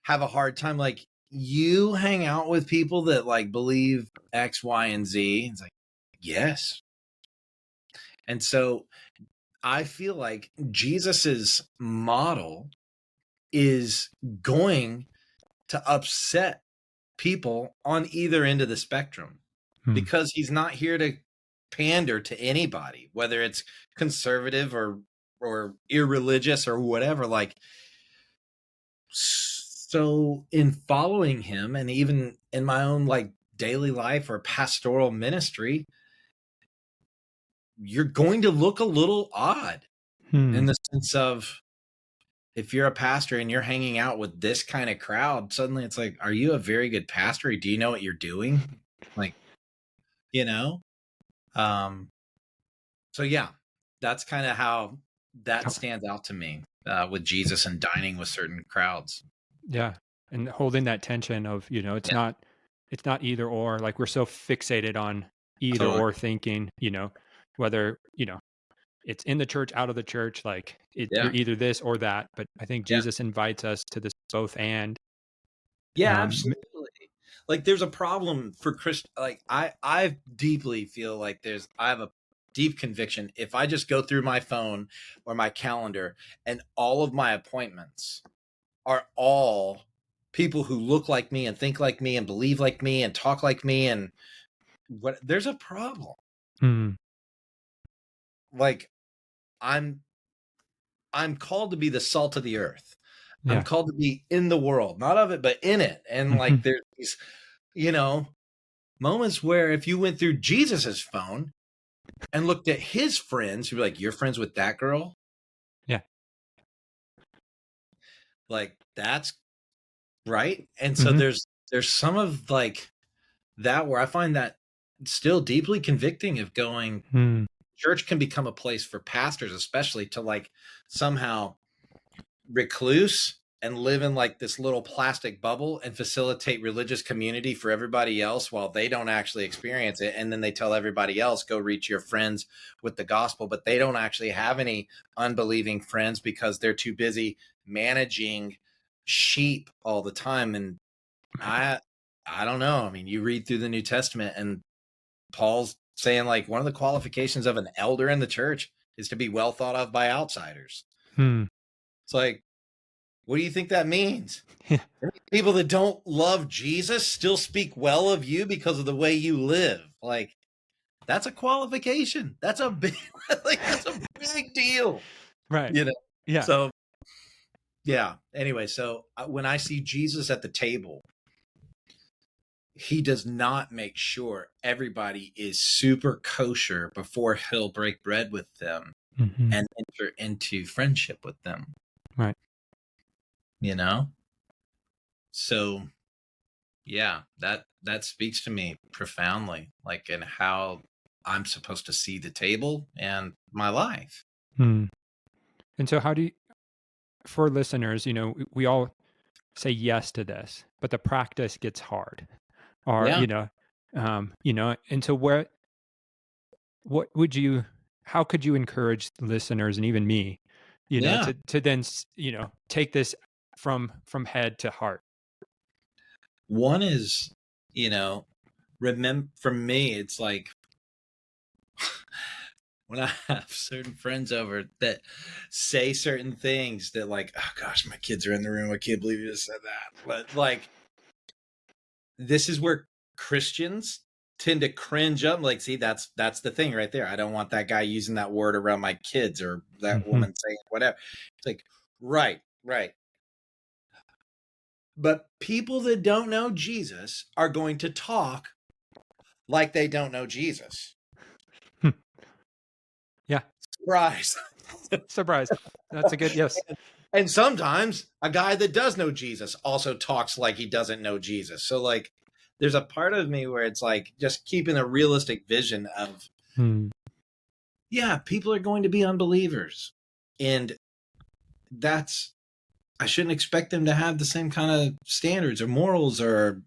Speaker 2: have a hard time. Like, you hang out with people that like believe X, Y, and Z. It's like, yes. And so I feel like Jesus's model is going to upset people on either end of the spectrum,
Speaker 1: Hmm.
Speaker 2: because he's not here to pander to anybody, whether it's conservative or irreligious or whatever. Like, so in following him, and even in my own like daily life or pastoral ministry, you're going to look a little odd
Speaker 1: Hmm.
Speaker 2: in the sense of, if you're a pastor and you're hanging out with this kind of crowd, suddenly it's like, are you a very good pastor? Do you know what you're doing? Like, you know? Um, so yeah, that's kind of how that
Speaker 1: Oh,
Speaker 2: stands out to me with Jesus and dining with certain crowds.
Speaker 1: yeah. And holding that tension of,
Speaker 2: Yeah,
Speaker 1: it's not either or. Like we're so fixated on either
Speaker 2: totally.
Speaker 1: or thinking, whether, it's in the church, out of the church, like you're
Speaker 2: Yeah,
Speaker 1: either this or that. But I think
Speaker 2: yeah,
Speaker 1: Jesus invites us to this both and.
Speaker 2: yeah,
Speaker 1: Um,
Speaker 2: absolutely. Like, there's a problem for Christ. Like, I deeply feel like I have a deep conviction. If I just go through my phone or my calendar and all of my appointments are all people who look like me and think like me and believe like me and talk like me, and what, there's a problem.
Speaker 1: mm,
Speaker 2: Like, I'm I'm called to be the salt of the earth. I'm
Speaker 1: yeah.
Speaker 2: called to be in the world, not of it, but in it. And
Speaker 1: Hmm.
Speaker 2: like, there's these, you know, moments where if you went through Jesus's phone and looked at his friends, you'd be like, "You're friends with that girl?"
Speaker 1: Yeah.
Speaker 2: Like, that's right. And so
Speaker 1: Hmm.
Speaker 2: there's some of like that where I find that still deeply convicting, of going,
Speaker 1: Mm,
Speaker 2: church can become a place for pastors, especially, to like somehow recluse and live in like this little plastic bubble and facilitate religious community for everybody else while they don't actually experience it. And then they tell everybody else, go reach your friends with the gospel, but they don't actually have any unbelieving friends because they're too busy managing sheep all the time. And
Speaker 1: right.
Speaker 2: I don't know. I mean, you read through the New Testament and Paul's saying like one of the qualifications of an elder in the church is to be well thought of by outsiders.
Speaker 1: Hmm.
Speaker 2: It's like, what do you think that means?
Speaker 1: Yeah.
Speaker 2: People that don't love Jesus still speak well of you because of the way you live. Like, that's a qualification. That's a big, like, that's a big deal,
Speaker 1: Right.
Speaker 2: you know?
Speaker 1: Yeah.
Speaker 2: So, yeah. Anyway, so when I see Jesus at the table, he does not make sure everybody is super kosher before he'll break bread with them
Speaker 1: Hmm.
Speaker 2: and enter into friendship with them,
Speaker 1: Right.
Speaker 2: you know? So, yeah, that speaks to me profoundly, like, in how I'm supposed to see the table and my life.
Speaker 1: Hmm. And so how do you for listeners, we all say yes to this, but the practice gets hard. Or,
Speaker 2: Yeah.
Speaker 1: and so what would you, how could you encourage listeners and even me,
Speaker 2: Yeah.
Speaker 1: to then, take this from head to heart?
Speaker 2: One is, remember, for me, it's like when I have certain friends over that say certain things that, like, oh gosh, my kids are in the room, I can't believe you just said that. But like, this is where Christians tend to cringe up. Like, see, that's the thing right there. I don't want that guy using that word around my kids, or that woman saying whatever. It's like, right. But people that don't know Jesus are going to talk like they don't know Jesus.
Speaker 1: Yeah.
Speaker 2: Surprise.
Speaker 1: Surprise. That's a good, yes.
Speaker 2: And sometimes a guy that does know Jesus also talks like he doesn't know Jesus. So like, there's a part of me where it's like just keeping a realistic vision of, yeah, people are going to be unbelievers. And I shouldn't expect them to have the same kind of standards or morals or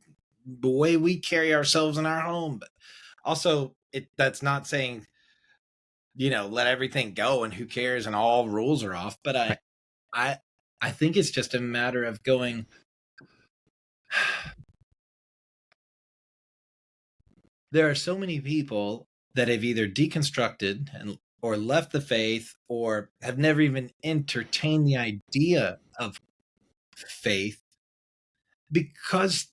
Speaker 2: the way we carry ourselves in our home. But also, that's not saying, let everything go and who cares and all rules are off. But I think it's just a matter of going, there are so many people that have either deconstructed or left the faith or have never even entertained the idea of faith because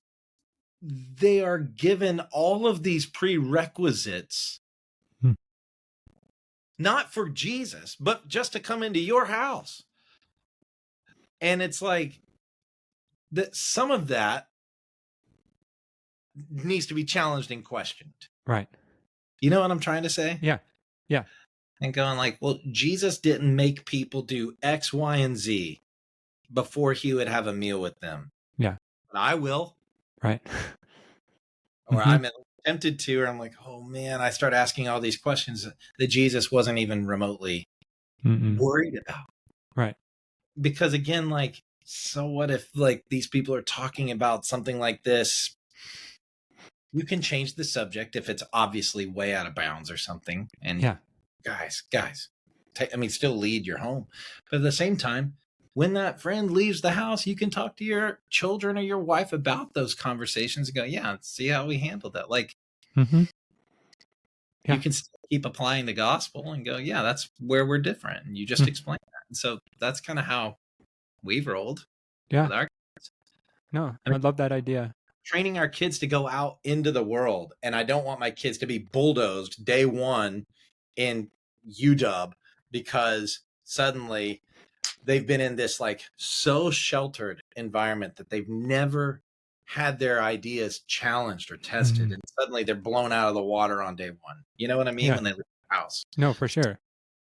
Speaker 2: they are given all of these prerequisites, not for Jesus, but just to come into your house. And it's like that some of that needs to be challenged and questioned.
Speaker 1: Right.
Speaker 2: You know what I'm trying to say?
Speaker 1: Yeah. Yeah.
Speaker 2: And going like, well, Jesus didn't make people do X, Y, and Z before he would have a meal with them.
Speaker 1: Yeah.
Speaker 2: But I will.
Speaker 1: Right.
Speaker 2: Or I'm tempted to, or I'm like, oh man, I start asking all these questions that Jesus wasn't even remotely worried about.
Speaker 1: Right.
Speaker 2: Because again, like, so what if like these people are talking about something like this? You can change the subject if it's obviously way out of bounds or something. And
Speaker 1: yeah,
Speaker 2: guys, still lead your home. But at the same time, when that friend leaves the house, you can talk to your children or your wife about those conversations and go, yeah, see how we handled that. Like,
Speaker 1: yeah.
Speaker 2: You can still keep applying the gospel and go, yeah, that's where we're different. And you just explain that. And so that's kind of how we've rolled.
Speaker 1: Yeah.
Speaker 2: With our kids.
Speaker 1: No, I love that idea.
Speaker 2: Training our kids to go out into the world. And I don't want my kids to be bulldozed day one in UW because suddenly they've been in this like so sheltered environment that they've never had their ideas challenged or tested. And suddenly they're blown out of the water on day one. You know what I mean?
Speaker 1: Yeah.
Speaker 2: When they leave the house.
Speaker 1: No, for sure.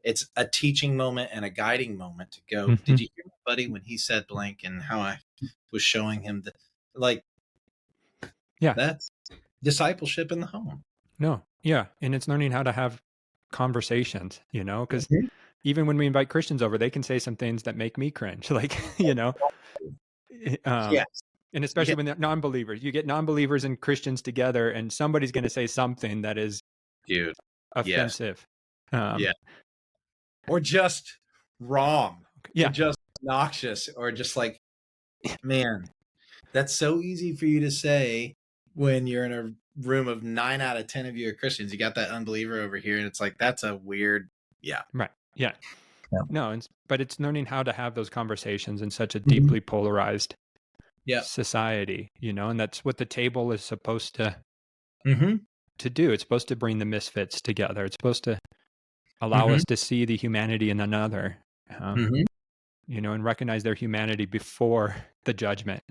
Speaker 2: It's a teaching moment and a guiding moment to go, did you hear my buddy when he said blank and how I was showing him that, like,
Speaker 1: yeah,
Speaker 2: that's discipleship in the home.
Speaker 1: No. Yeah. And it's learning how to have conversations, because even when we invite Christians over, they can say some things that make me cringe, like,
Speaker 2: Yes.
Speaker 1: And especially when they're non-believers, you get non-believers and Christians together and somebody's going to say something that is offensive.
Speaker 2: Yeah. Or just wrong.
Speaker 1: Yeah.
Speaker 2: Or just obnoxious or just like, man, that's so easy for you to say when you're in a room of 9 out of 10 of you are Christians. You got that unbeliever over here. And it's like, that's a weird,
Speaker 1: Right. Yeah. No, but it's learning how to have those conversations in such a deeply polarized society, and that's what the table is supposed to do. It's supposed to bring the misfits together. It's supposed to allow us to see the humanity in another, and recognize their humanity before the judgment,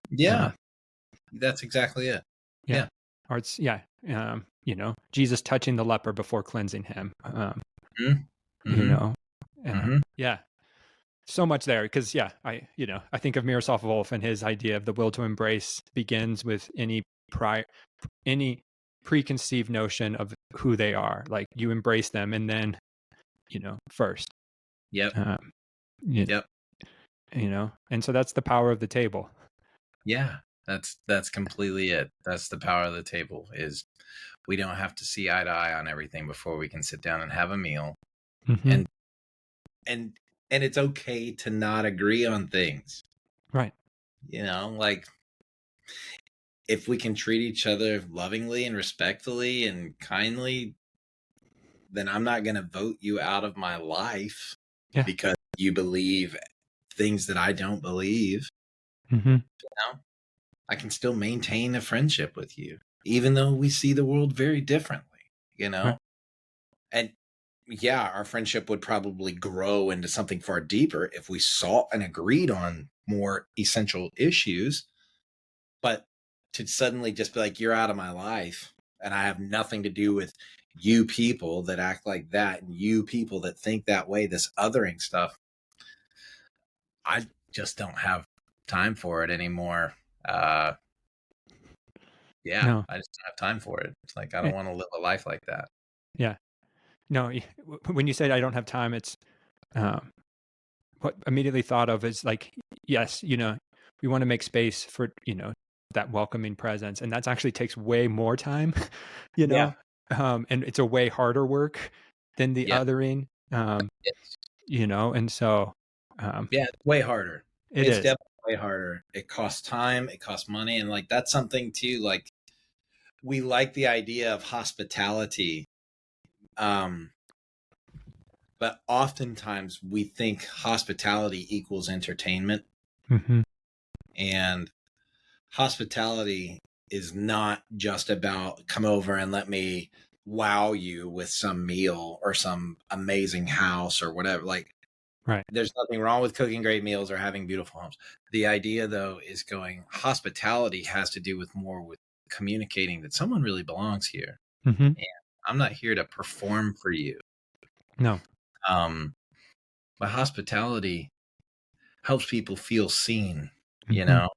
Speaker 2: Yeah. That's exactly it. Yeah.
Speaker 1: Or it's, Jesus touching the leper before cleansing him, yeah. So much there because I think of Miroslav Volf and his idea of the will to embrace begins with any preconceived notion of who they are. Like you embrace them and then, first.
Speaker 2: Yep.
Speaker 1: Yep. And so that's the power of the table.
Speaker 2: Yeah, that's completely it. That's the power of the table, is we don't have to see eye to eye on everything before we can sit down and have a meal.
Speaker 1: Mm-hmm.
Speaker 2: And and and it's okay to not agree on things.
Speaker 1: Right.
Speaker 2: Like, if we can treat each other lovingly and respectfully and kindly, then I'm not going to vote you out of my life
Speaker 1: Yeah.
Speaker 2: because you believe things that I don't believe.
Speaker 1: Mm-hmm.
Speaker 2: I can still maintain a friendship with you, even though we see the world very differently,
Speaker 1: Right.
Speaker 2: And yeah, our friendship would probably grow into something far deeper if we saw and agreed on more essential issues. But to suddenly just be like, you're out of my life and I have nothing to do with you people that act like that and you people that think that way, this othering stuff, I just don't have time for it anymore. Yeah,
Speaker 1: No.
Speaker 2: I just don't have time for it. It's like, I don't
Speaker 1: Eh,
Speaker 2: want to live a life like that.
Speaker 1: yeah. No. When you said I don't have time, it's um, what immediately thought of is like, yes, we want to make space for, that welcoming presence. And that actually takes way more time, you
Speaker 2: Yeah.
Speaker 1: know, and it's a way harder work than the
Speaker 2: Yeah.
Speaker 1: othering,
Speaker 2: It's,
Speaker 1: and so
Speaker 2: yeah, it's way harder.
Speaker 1: it
Speaker 2: It's
Speaker 1: is.
Speaker 2: definitely way harder. It costs time, it costs money. And like, that's something too, like, we like the idea of hospitality. Um, but oftentimes we think hospitality equals entertainment,
Speaker 1: Mm-hmm.
Speaker 2: and hospitality is not just about come over and let me wow you with some meal or some amazing house or whatever. Like,
Speaker 1: Right.
Speaker 2: there's nothing wrong with cooking great meals or having beautiful homes. The idea, though, is hospitality has to do with more with communicating that someone really belongs here.
Speaker 1: Mm-hmm.
Speaker 2: And I'm not here to perform for you.
Speaker 1: No.
Speaker 2: Um, but hospitality helps people feel seen, you
Speaker 1: Mm-hmm.
Speaker 2: know,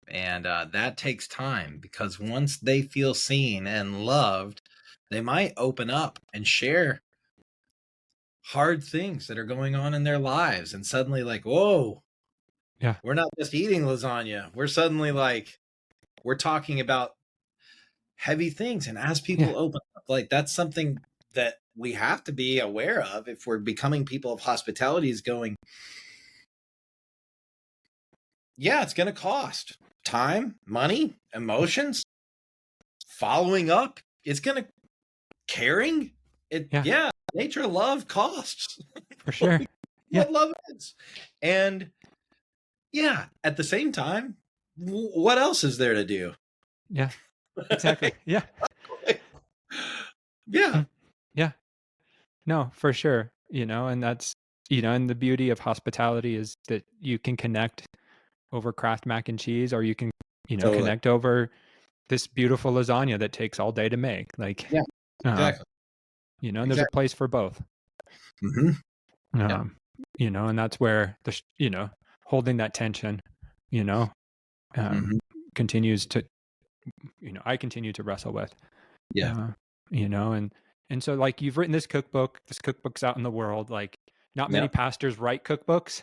Speaker 2: and that takes time, because once they feel seen and loved, they might open up and share hard things that are going on in their lives. And suddenly, like, whoa,
Speaker 1: Yeah.
Speaker 2: we're not just eating lasagna. We're suddenly like, we're talking about heavy things. And as
Speaker 1: Yeah.
Speaker 2: people open up, like, that's something that we have to be aware of if we're becoming people of hospitality, is going, yeah, it's going to cost time, money, emotions, following up. It's going to caring.
Speaker 1: Yeah.
Speaker 2: Yeah, nature of love costs.
Speaker 1: For sure. Yeah.
Speaker 2: What love is. And yeah, at the same time, what else is there to do?
Speaker 1: Yeah. Exactly. Yeah.
Speaker 2: Yeah.
Speaker 1: Mm. Yeah. No, for sure. And that's, and the beauty of hospitality is that you can connect over Kraft mac and cheese, or you can,
Speaker 2: Totally.
Speaker 1: connect over this beautiful lasagna that takes all day to make. Like,
Speaker 2: Yeah,
Speaker 1: um,
Speaker 2: exactly.
Speaker 1: and there's a
Speaker 2: Exactly.
Speaker 1: place for both.
Speaker 2: Mm-hmm. Yeah.
Speaker 1: Um, and that's where holding that tension, you know, um,
Speaker 2: Mm-hmm.
Speaker 1: continues to, I continue to wrestle with,
Speaker 2: Yeah.
Speaker 1: uh, and so like you've written this cookbook's out in the world, like not
Speaker 2: Yeah.
Speaker 1: many pastors write cookbooks,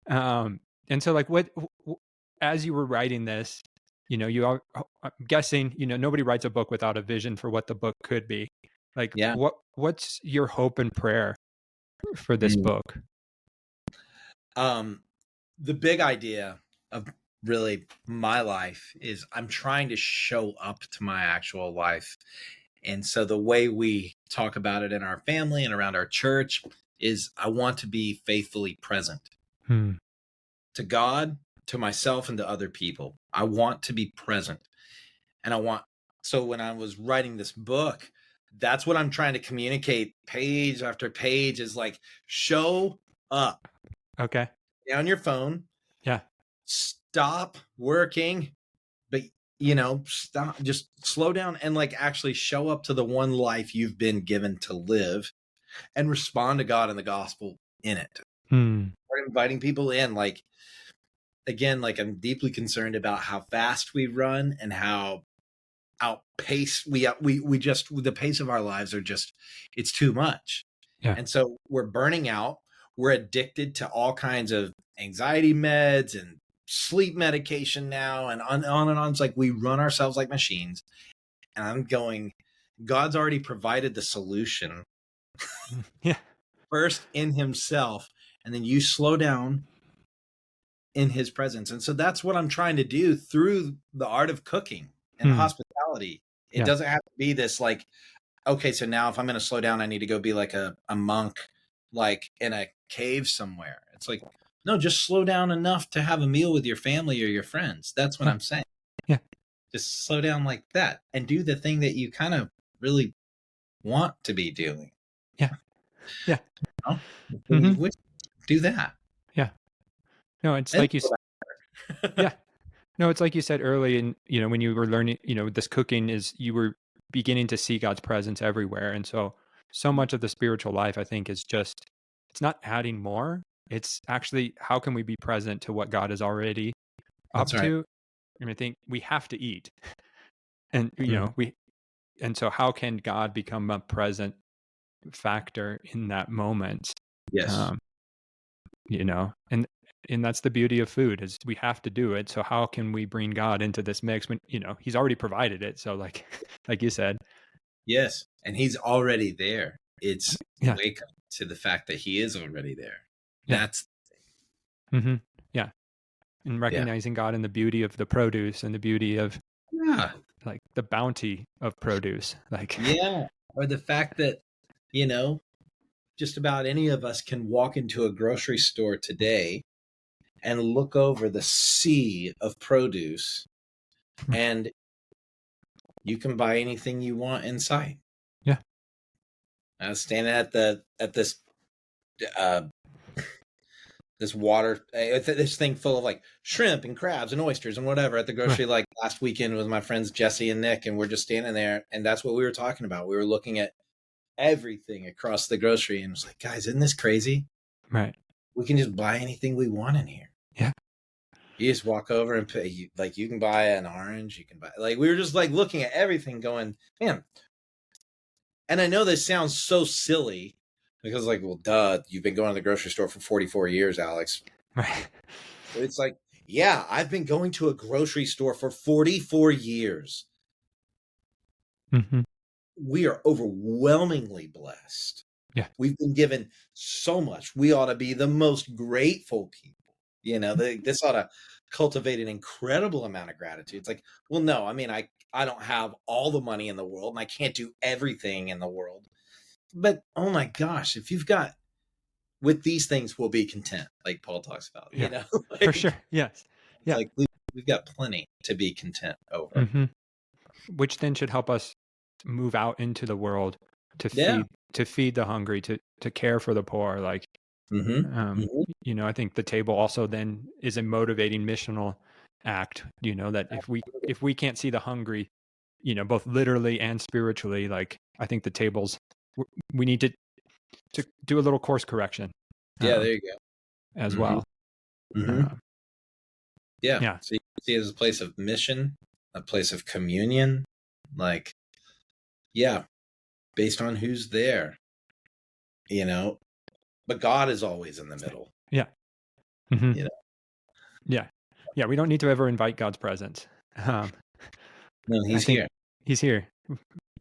Speaker 1: and so like as you were writing this, you are, I'm guessing, nobody writes a book without a vision for what the book could be. Like
Speaker 2: Yeah.
Speaker 1: what's your hope and prayer for this
Speaker 2: Mm.
Speaker 1: book?
Speaker 2: Um, the big idea of really my life is I'm trying to show up to my actual life. And so the way we talk about it in our family and around our church is, I want to be faithfully present
Speaker 1: Hmm.
Speaker 2: to God, to myself, and to other people. I want to be present. And so when I was writing this book, that's what I'm trying to communicate page after page, is like, show up.
Speaker 1: Okay.
Speaker 2: On your phone,
Speaker 1: Yeah.
Speaker 2: stop working, but stop, just slow down and like actually show up to the one life you've been given to live, and respond to God and the gospel in it.
Speaker 1: Hmm.
Speaker 2: We're inviting people in. Like, again, like, I'm deeply concerned about how fast we run and how outpaced we just, the pace of our lives are just, it's too much.
Speaker 1: Yeah.
Speaker 2: And so we're burning out. we're addicted to all kinds of anxiety meds and sleep medication now, and on and on. It's like we run ourselves like machines. And I'm going, God's already provided the solution
Speaker 1: Yeah.
Speaker 2: first in himself, and then you slow down in his presence. And so that's what I'm trying to do through the art of cooking and hospitality. It
Speaker 1: Yeah.
Speaker 2: doesn't have to be this like, okay, so now if I'm going to slow down, I need to go be like a monk, like in a cave somewhere. It's like, no, just slow down enough to have a meal with your family or your friends. That's what
Speaker 1: Yeah.
Speaker 2: I'm saying.
Speaker 1: Yeah.
Speaker 2: Just slow down like that and do the thing that you kind of really want to be doing.
Speaker 1: Yeah. Yeah.
Speaker 2: You know? The thing you wish, do that.
Speaker 1: Yeah. No, it's
Speaker 2: And
Speaker 1: like you. Yeah. No, it's like you said early, and when you were learning, this cooking is you were beginning to see God's presence everywhere, and so much of the spiritual life, I think, is just it's not adding more. It's actually how can we be present to what God is already
Speaker 2: That's
Speaker 1: up
Speaker 2: right.
Speaker 1: to, and I think we have to eat, and
Speaker 2: Mhm.
Speaker 1: and so how can God become a present factor in that moment?
Speaker 2: Yes.
Speaker 1: Um, and that's the beauty of food is we have to do it. So how can we bring God into this mix when he's already provided it? So like like you said.
Speaker 2: Yes. And he's already there. It's
Speaker 1: Yeah.
Speaker 2: wake up to the fact that he is already there.
Speaker 1: Yeah.
Speaker 2: That's
Speaker 1: Yeah. And
Speaker 2: yeah.
Speaker 1: recognizing God in the beauty of the produce and the beauty of
Speaker 2: Yeah.
Speaker 1: like the bounty of produce. Like
Speaker 2: Yeah. Or the fact that, you know, just about any of us can walk into a grocery store today and look over the sea of produce, and you can buy anything you want in sight.
Speaker 1: yeah.
Speaker 2: I was standing at this uh, this water this thing full of like shrimp and crabs and oysters and whatever at the grocery
Speaker 1: Right.
Speaker 2: like last weekend with my friends Jesse and Nick, and we're just standing there, and that's what we were talking about. We were looking at everything across the grocery, and it's like, guys, isn't this crazy?
Speaker 1: Right.
Speaker 2: We can just buy anything we want in here.
Speaker 1: Yeah.
Speaker 2: You just walk over and pay, like you can buy an orange, you can buy, like we were just like looking at everything going, man. And I know this sounds so silly because like, well, duh, you've been going to the grocery store for 44 years, Alex.
Speaker 1: Right.
Speaker 2: But it's like, yeah, I've been going to a grocery store for 44 years.
Speaker 1: Mm-hmm.
Speaker 2: We are overwhelmingly blessed.
Speaker 1: Yeah.
Speaker 2: We've been given so much. We ought to be the most grateful people. This ought to cultivate an incredible amount of gratitude. It's like, well, no, I mean, I don't have all the money in the world and I can't do everything in the world. But oh my gosh, if you've got with these things, we'll be content, like Paul talks about,
Speaker 1: Yeah.
Speaker 2: like,
Speaker 1: For sure. Yes. Yeah.
Speaker 2: like we've got plenty to be content over.
Speaker 1: Mm-hmm. Which then should help us move out into the world to
Speaker 2: Yeah.
Speaker 1: feed the hungry, to care for the poor. Like,
Speaker 2: Mm-hmm. Mm-hmm.
Speaker 1: I think the table also then is a motivating missional act. That if we can't see the hungry, both literally and spiritually, like I think the tables we need to do a little course correction.
Speaker 2: Yeah, there you go.
Speaker 1: As
Speaker 2: Mm-hmm.
Speaker 1: well.
Speaker 2: Mm-hmm. Yeah.
Speaker 1: Yeah.
Speaker 2: So you see it as a place of mission, a place of communion, like, yeah, based on who's there, but God is always in the middle.
Speaker 1: Yeah. Mm-hmm.
Speaker 2: Yeah.
Speaker 1: Yeah. We don't need to ever invite God's presence.
Speaker 2: No, he's here.
Speaker 1: He's here.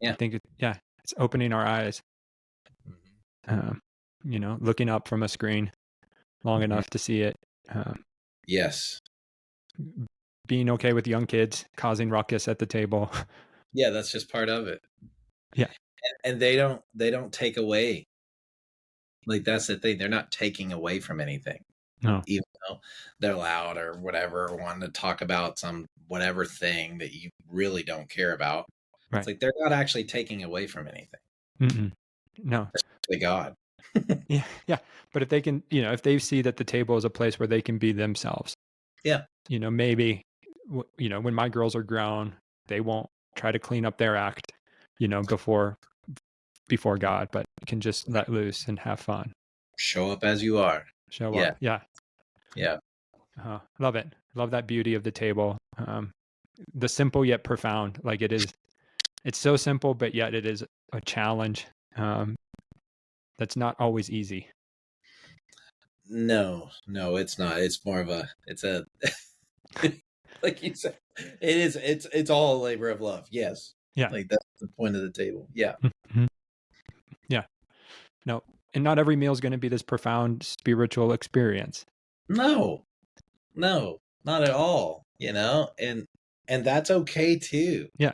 Speaker 2: Yeah.
Speaker 1: I think, it's opening our eyes, looking up from a screen long enough to see it.
Speaker 2: Yes.
Speaker 1: Being okay with young kids causing ruckus at the table.
Speaker 2: Yeah, that's just part of it.
Speaker 1: Yeah.
Speaker 2: And they don't take away. Like, that's the thing. They're not taking away from anything.
Speaker 1: No.
Speaker 2: Even though they're loud or whatever, or wanting to talk about some whatever thing that you really don't care about.
Speaker 1: Right.
Speaker 2: It's like they're not actually taking away from anything.
Speaker 1: Mm-mm. No.
Speaker 2: Especially God.
Speaker 1: Yeah. Yeah. But if they can, if they see that the table is a place where they can be themselves.
Speaker 2: Yeah.
Speaker 1: Maybe, when my girls are grown, they won't try to clean up their act, before God, but can just let loose and have fun.
Speaker 2: Show up as you are.
Speaker 1: Show up. Yeah.
Speaker 2: Yeah.
Speaker 1: Love it. Love that beauty of the table. The simple yet profound. Like it is, it's so simple, but yet it is a challenge. That's not always easy.
Speaker 2: No, it's not. It's more of it's a, like you said, it's all a labor of love. Yes.
Speaker 1: Yeah.
Speaker 2: Like that's the point of the table. Yeah.
Speaker 1: Mm-hmm. Yeah. No, and not every meal is going to be this profound spiritual experience.
Speaker 2: No, not at all, and that's okay too.
Speaker 1: Yeah.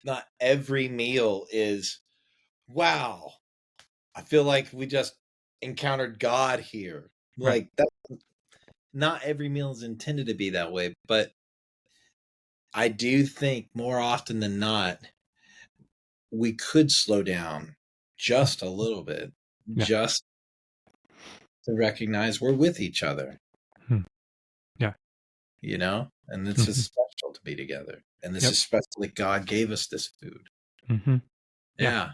Speaker 2: Not every meal is, wow, I feel like we just encountered God here.
Speaker 1: Right.
Speaker 2: Like that, not every meal is intended to be that way, but I do think more often than not, we could slow down just a little bit,
Speaker 1: Yeah.
Speaker 2: just to recognize we're with each other,
Speaker 1: Hmm. Yeah.
Speaker 2: and it's just special to be together. And this
Speaker 1: Yep.
Speaker 2: is special that God gave us this food.
Speaker 1: Mm-hmm.
Speaker 2: Yeah.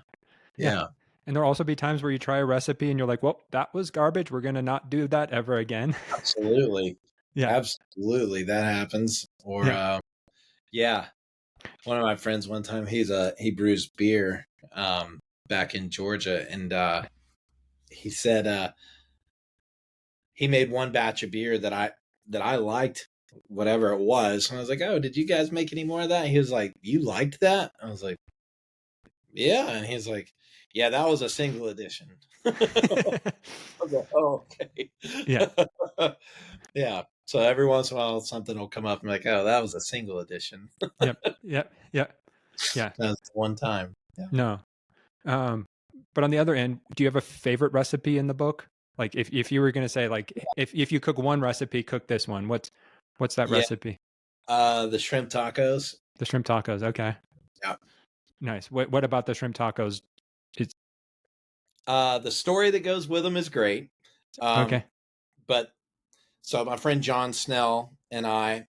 Speaker 1: Yeah.
Speaker 2: Yeah.
Speaker 1: And there'll also be times where you try a recipe and you're like, well, that was garbage. We're going to not do that ever again.
Speaker 2: Absolutely.
Speaker 1: Yeah.
Speaker 2: Absolutely. That happens. Or,
Speaker 1: Yeah.
Speaker 2: yeah. One of my friends one time, he brews beer, back in Georgia. And, he said, he made one batch of beer that I liked, whatever it was. And I was like, oh, did you guys make any more of that? He was like, you liked that? I was like, yeah. And he's like, yeah, that was a single edition. I was like, oh, okay.
Speaker 1: Yeah.
Speaker 2: Yeah. So every once in a while, something will come up and I'm like, oh, that was a single edition.
Speaker 1: Yep. Yep. Yep. Yeah.
Speaker 2: That was one time. Yeah.
Speaker 1: No. But on the other end, do you have a favorite recipe in the book? Like if you were going to say like if you cook one recipe, cook this one. What's that
Speaker 2: Yeah.
Speaker 1: recipe?
Speaker 2: The shrimp tacos.
Speaker 1: The shrimp tacos. Okay.
Speaker 2: Yeah.
Speaker 1: Nice. What about the shrimp tacos? It's
Speaker 2: The story that goes with them is great.
Speaker 1: okay.
Speaker 2: But so my friend John Snell and I,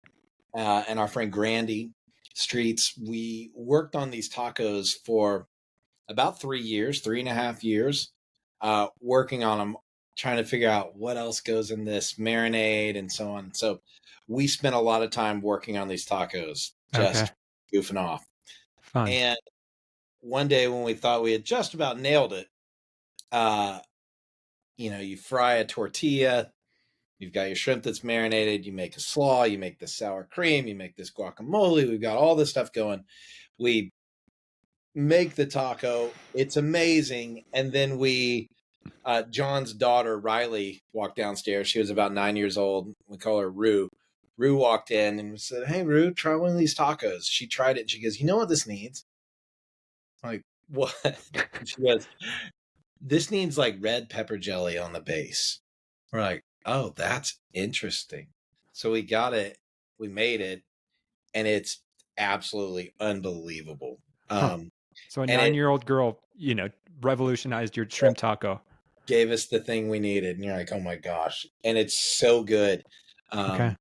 Speaker 2: and our friend Grandy Streets, we worked on these tacos for about 3 years, 3.5 years, working on them, trying to figure out what else goes in this marinade and so on. So we spent a lot of time working on these tacos,
Speaker 1: Okay.
Speaker 2: just goofing off.
Speaker 1: Fun.
Speaker 2: And one day when we thought we had just about nailed it, you fry a tortilla, you've got your shrimp that's marinated, you make a slaw, you make the sour cream, you make this guacamole, we've got all this stuff going. We make the taco, it's amazing, and then John's daughter Riley walked downstairs. She was about 9 years old. We call her Rue. Rue walked in and said, hey Rue, try one of these tacos. She tried it and she goes, you know what this needs? I'm like, what? She goes, this needs like red pepper jelly on the base. We're like, oh, that's interesting. So we got it, we made it, and it's absolutely unbelievable.
Speaker 1: Huh. So a
Speaker 2: And it
Speaker 1: 9-year-old girl, revolutionized your shrimp taco.
Speaker 2: gave us the thing we needed. And you're like, oh my gosh. And it's so good.
Speaker 1: Okay.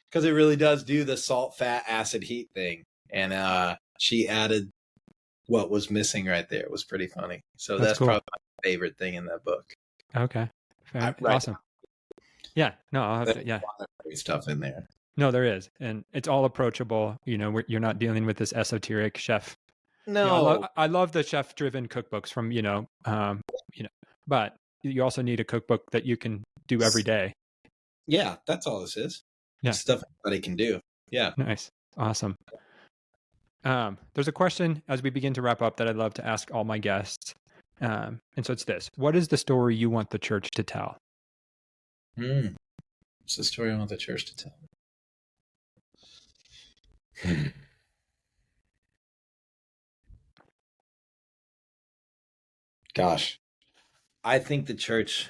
Speaker 2: Because it really does do the salt, fat, acid, heat thing. And she added what was missing right there. It was pretty funny. So that's
Speaker 1: cool.
Speaker 2: probably my favorite thing in that book.
Speaker 1: Okay.
Speaker 2: Right.
Speaker 1: Awesome. Yeah. No, I'll have
Speaker 2: There's
Speaker 1: to, yeah.
Speaker 2: a lot of great stuff in there.
Speaker 1: No, there is. And it's all approachable. You're not dealing with this esoteric chef.
Speaker 2: No.
Speaker 1: I love the chef driven cookbooks from, but you also need a cookbook that you can do every day.
Speaker 2: Yeah, that's all this is.
Speaker 1: Yeah.
Speaker 2: Stuff anybody can do. Yeah.
Speaker 1: Nice. Awesome. There's a question as we begin to wrap up that I'd love to ask all my guests. And so it's this: what is the story you want the church to tell?
Speaker 2: It's the story I want the church to tell. Gosh, I think the church,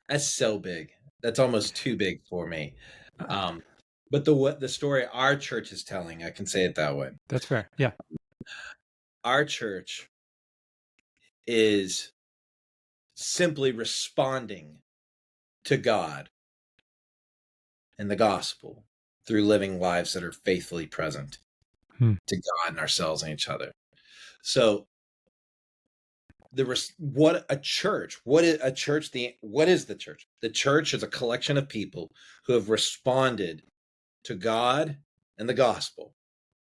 Speaker 2: that's so big. That's almost too big for me. But the story our church is telling, I can say it that way.
Speaker 1: That's fair. Yeah.
Speaker 2: Our church is simply responding to God and the gospel through living lives that are faithfully present to God and ourselves and each other. So what is the church? The church is a collection of people who have responded to God and the gospel.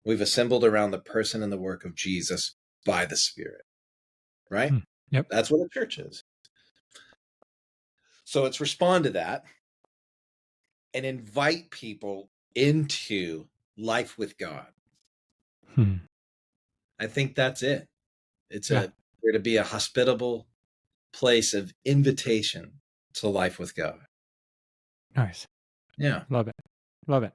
Speaker 2: We've assembled around the person and the work of Jesus by the Spirit, right?
Speaker 1: Yep.
Speaker 2: That's what a church is. So it's respond to that and invite people into life with God. I think that's it. We're to be a hospitable place of invitation to life with God.
Speaker 1: Nice.
Speaker 2: Yeah.
Speaker 1: Love it. Love it.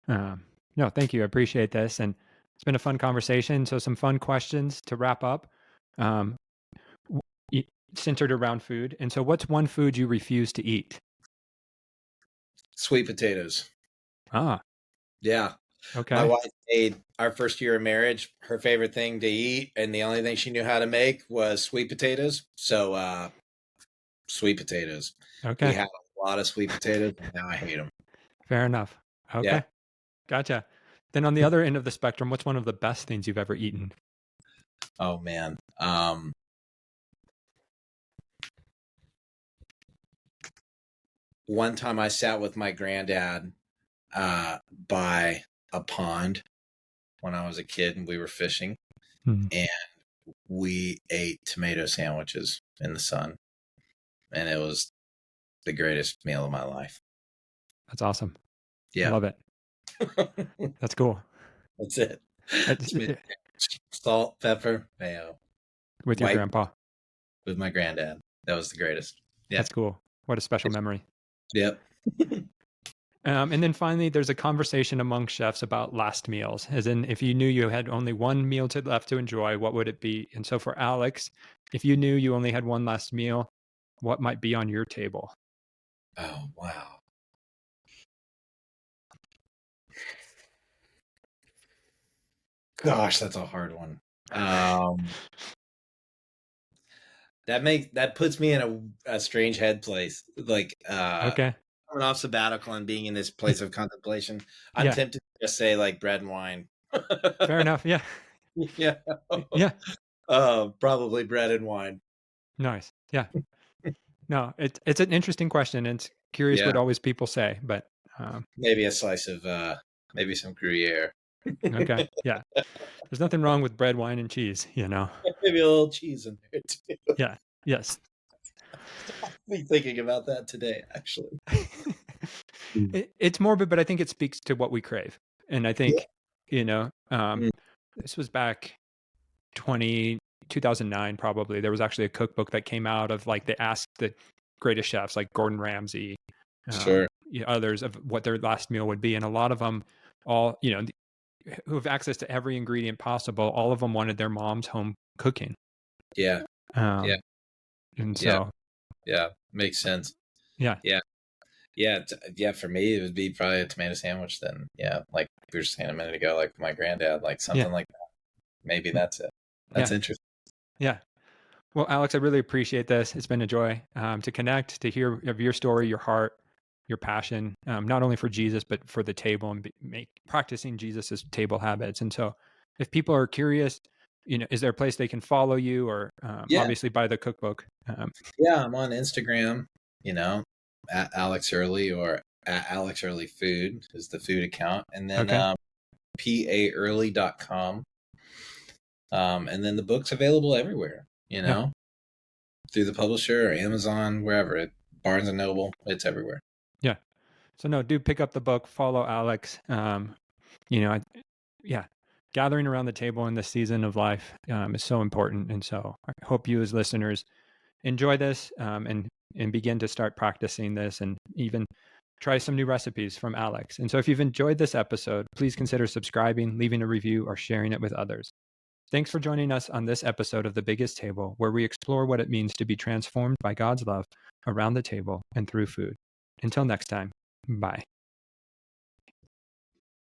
Speaker 1: No, thank you. I appreciate this. And it's been a fun conversation. So some fun questions to wrap up, um, centered around food. And so what's one food you refuse to eat?
Speaker 2: Sweet potatoes.
Speaker 1: Ah,
Speaker 2: Yeah. My
Speaker 1: okay.
Speaker 2: wife made our first year of marriage her favorite thing to eat, and the only thing she knew how to make was sweet potatoes. So, sweet potatoes. We
Speaker 1: Okay.
Speaker 2: had a lot of sweet potatoes, and now I hate them.
Speaker 1: Fair enough.
Speaker 2: Yeah.
Speaker 1: Okay. Gotcha. Then on the other end of the spectrum, what's one of the best things you've ever eaten?
Speaker 2: Oh man. One time I sat with my granddad by a pond when I was a kid, and we were fishing, and we ate tomato sandwiches in the sun, and it was the greatest meal of my life.
Speaker 1: That's awesome.
Speaker 2: Yeah.
Speaker 1: I love it. That's cool.
Speaker 2: That's it. Salt, pepper, mayo.
Speaker 1: With your grandpa.
Speaker 2: With my granddad. That was the greatest. Yeah.
Speaker 1: That's cool. What a special memory.
Speaker 2: Yep.
Speaker 1: And then finally, there's a conversation among chefs about last meals, as in if you knew you had only one meal left to enjoy, what would it be? And so for Alex, if you knew you only had one last meal, what might be on your table?
Speaker 2: Oh, wow. Gosh, that's a hard one. That puts me in a strange head place. Like,
Speaker 1: Okay.
Speaker 2: coming off sabbatical and being in this place of contemplation, I'm tempted to just say like bread and wine.
Speaker 1: Fair enough. Yeah.
Speaker 2: Yeah.
Speaker 1: Yeah.
Speaker 2: Probably bread and wine.
Speaker 1: Nice. Yeah. No, it's an interesting question. And it's curious what always people say, but
Speaker 2: maybe a slice of maybe some Gruyere.
Speaker 1: Okay. Yeah. There's nothing wrong with bread, wine, and cheese, you know.
Speaker 2: Maybe a little cheese in there too.
Speaker 1: Yeah. Yes.
Speaker 2: I'll be thinking about that today, actually.
Speaker 1: It's morbid, but I think it speaks to what we crave. And I think, this was back 2009, probably. There was actually a cookbook that came out of like, they asked the greatest chefs like Gordon Ramsay, others of what their last meal would be. And a lot of them all, who have access to every ingredient possible, all of them wanted their mom's home cooking.
Speaker 2: Yeah.
Speaker 1: And so.
Speaker 2: Yeah. Makes sense.
Speaker 1: Yeah.
Speaker 2: Yeah. Yeah. For me, it would be probably a tomato sandwich then. Yeah. Like we were saying a minute ago, like my granddad, like something like that. Maybe that's it. That's interesting.
Speaker 1: Yeah. Well, Alex, I really appreciate this. It's been a joy to connect, to hear of your story, your heart, your passion, not only for Jesus, but for the table and practicing Jesus's table habits. And so if people are curious, is there a place they can follow you or obviously buy the cookbook?
Speaker 2: Yeah, I'm on Instagram, at Alex Early or at Alex Early Food is the food account. And then paearly.com. And then the book's available everywhere, through the publisher or Amazon, wherever. Barnes and Noble, it's everywhere.
Speaker 1: Yeah. So no, do pick up the book, follow Alex. Gathering around the table in this season of life is so important. And so I hope you as listeners enjoy this and begin to start practicing this and even try some new recipes from Alex. And so if you've enjoyed this episode, please consider subscribing, leaving a review, or sharing it with others. Thanks for joining us on this episode of The Biggest Table, where we explore what it means to be transformed by God's love around the table and through food. Until next time, bye.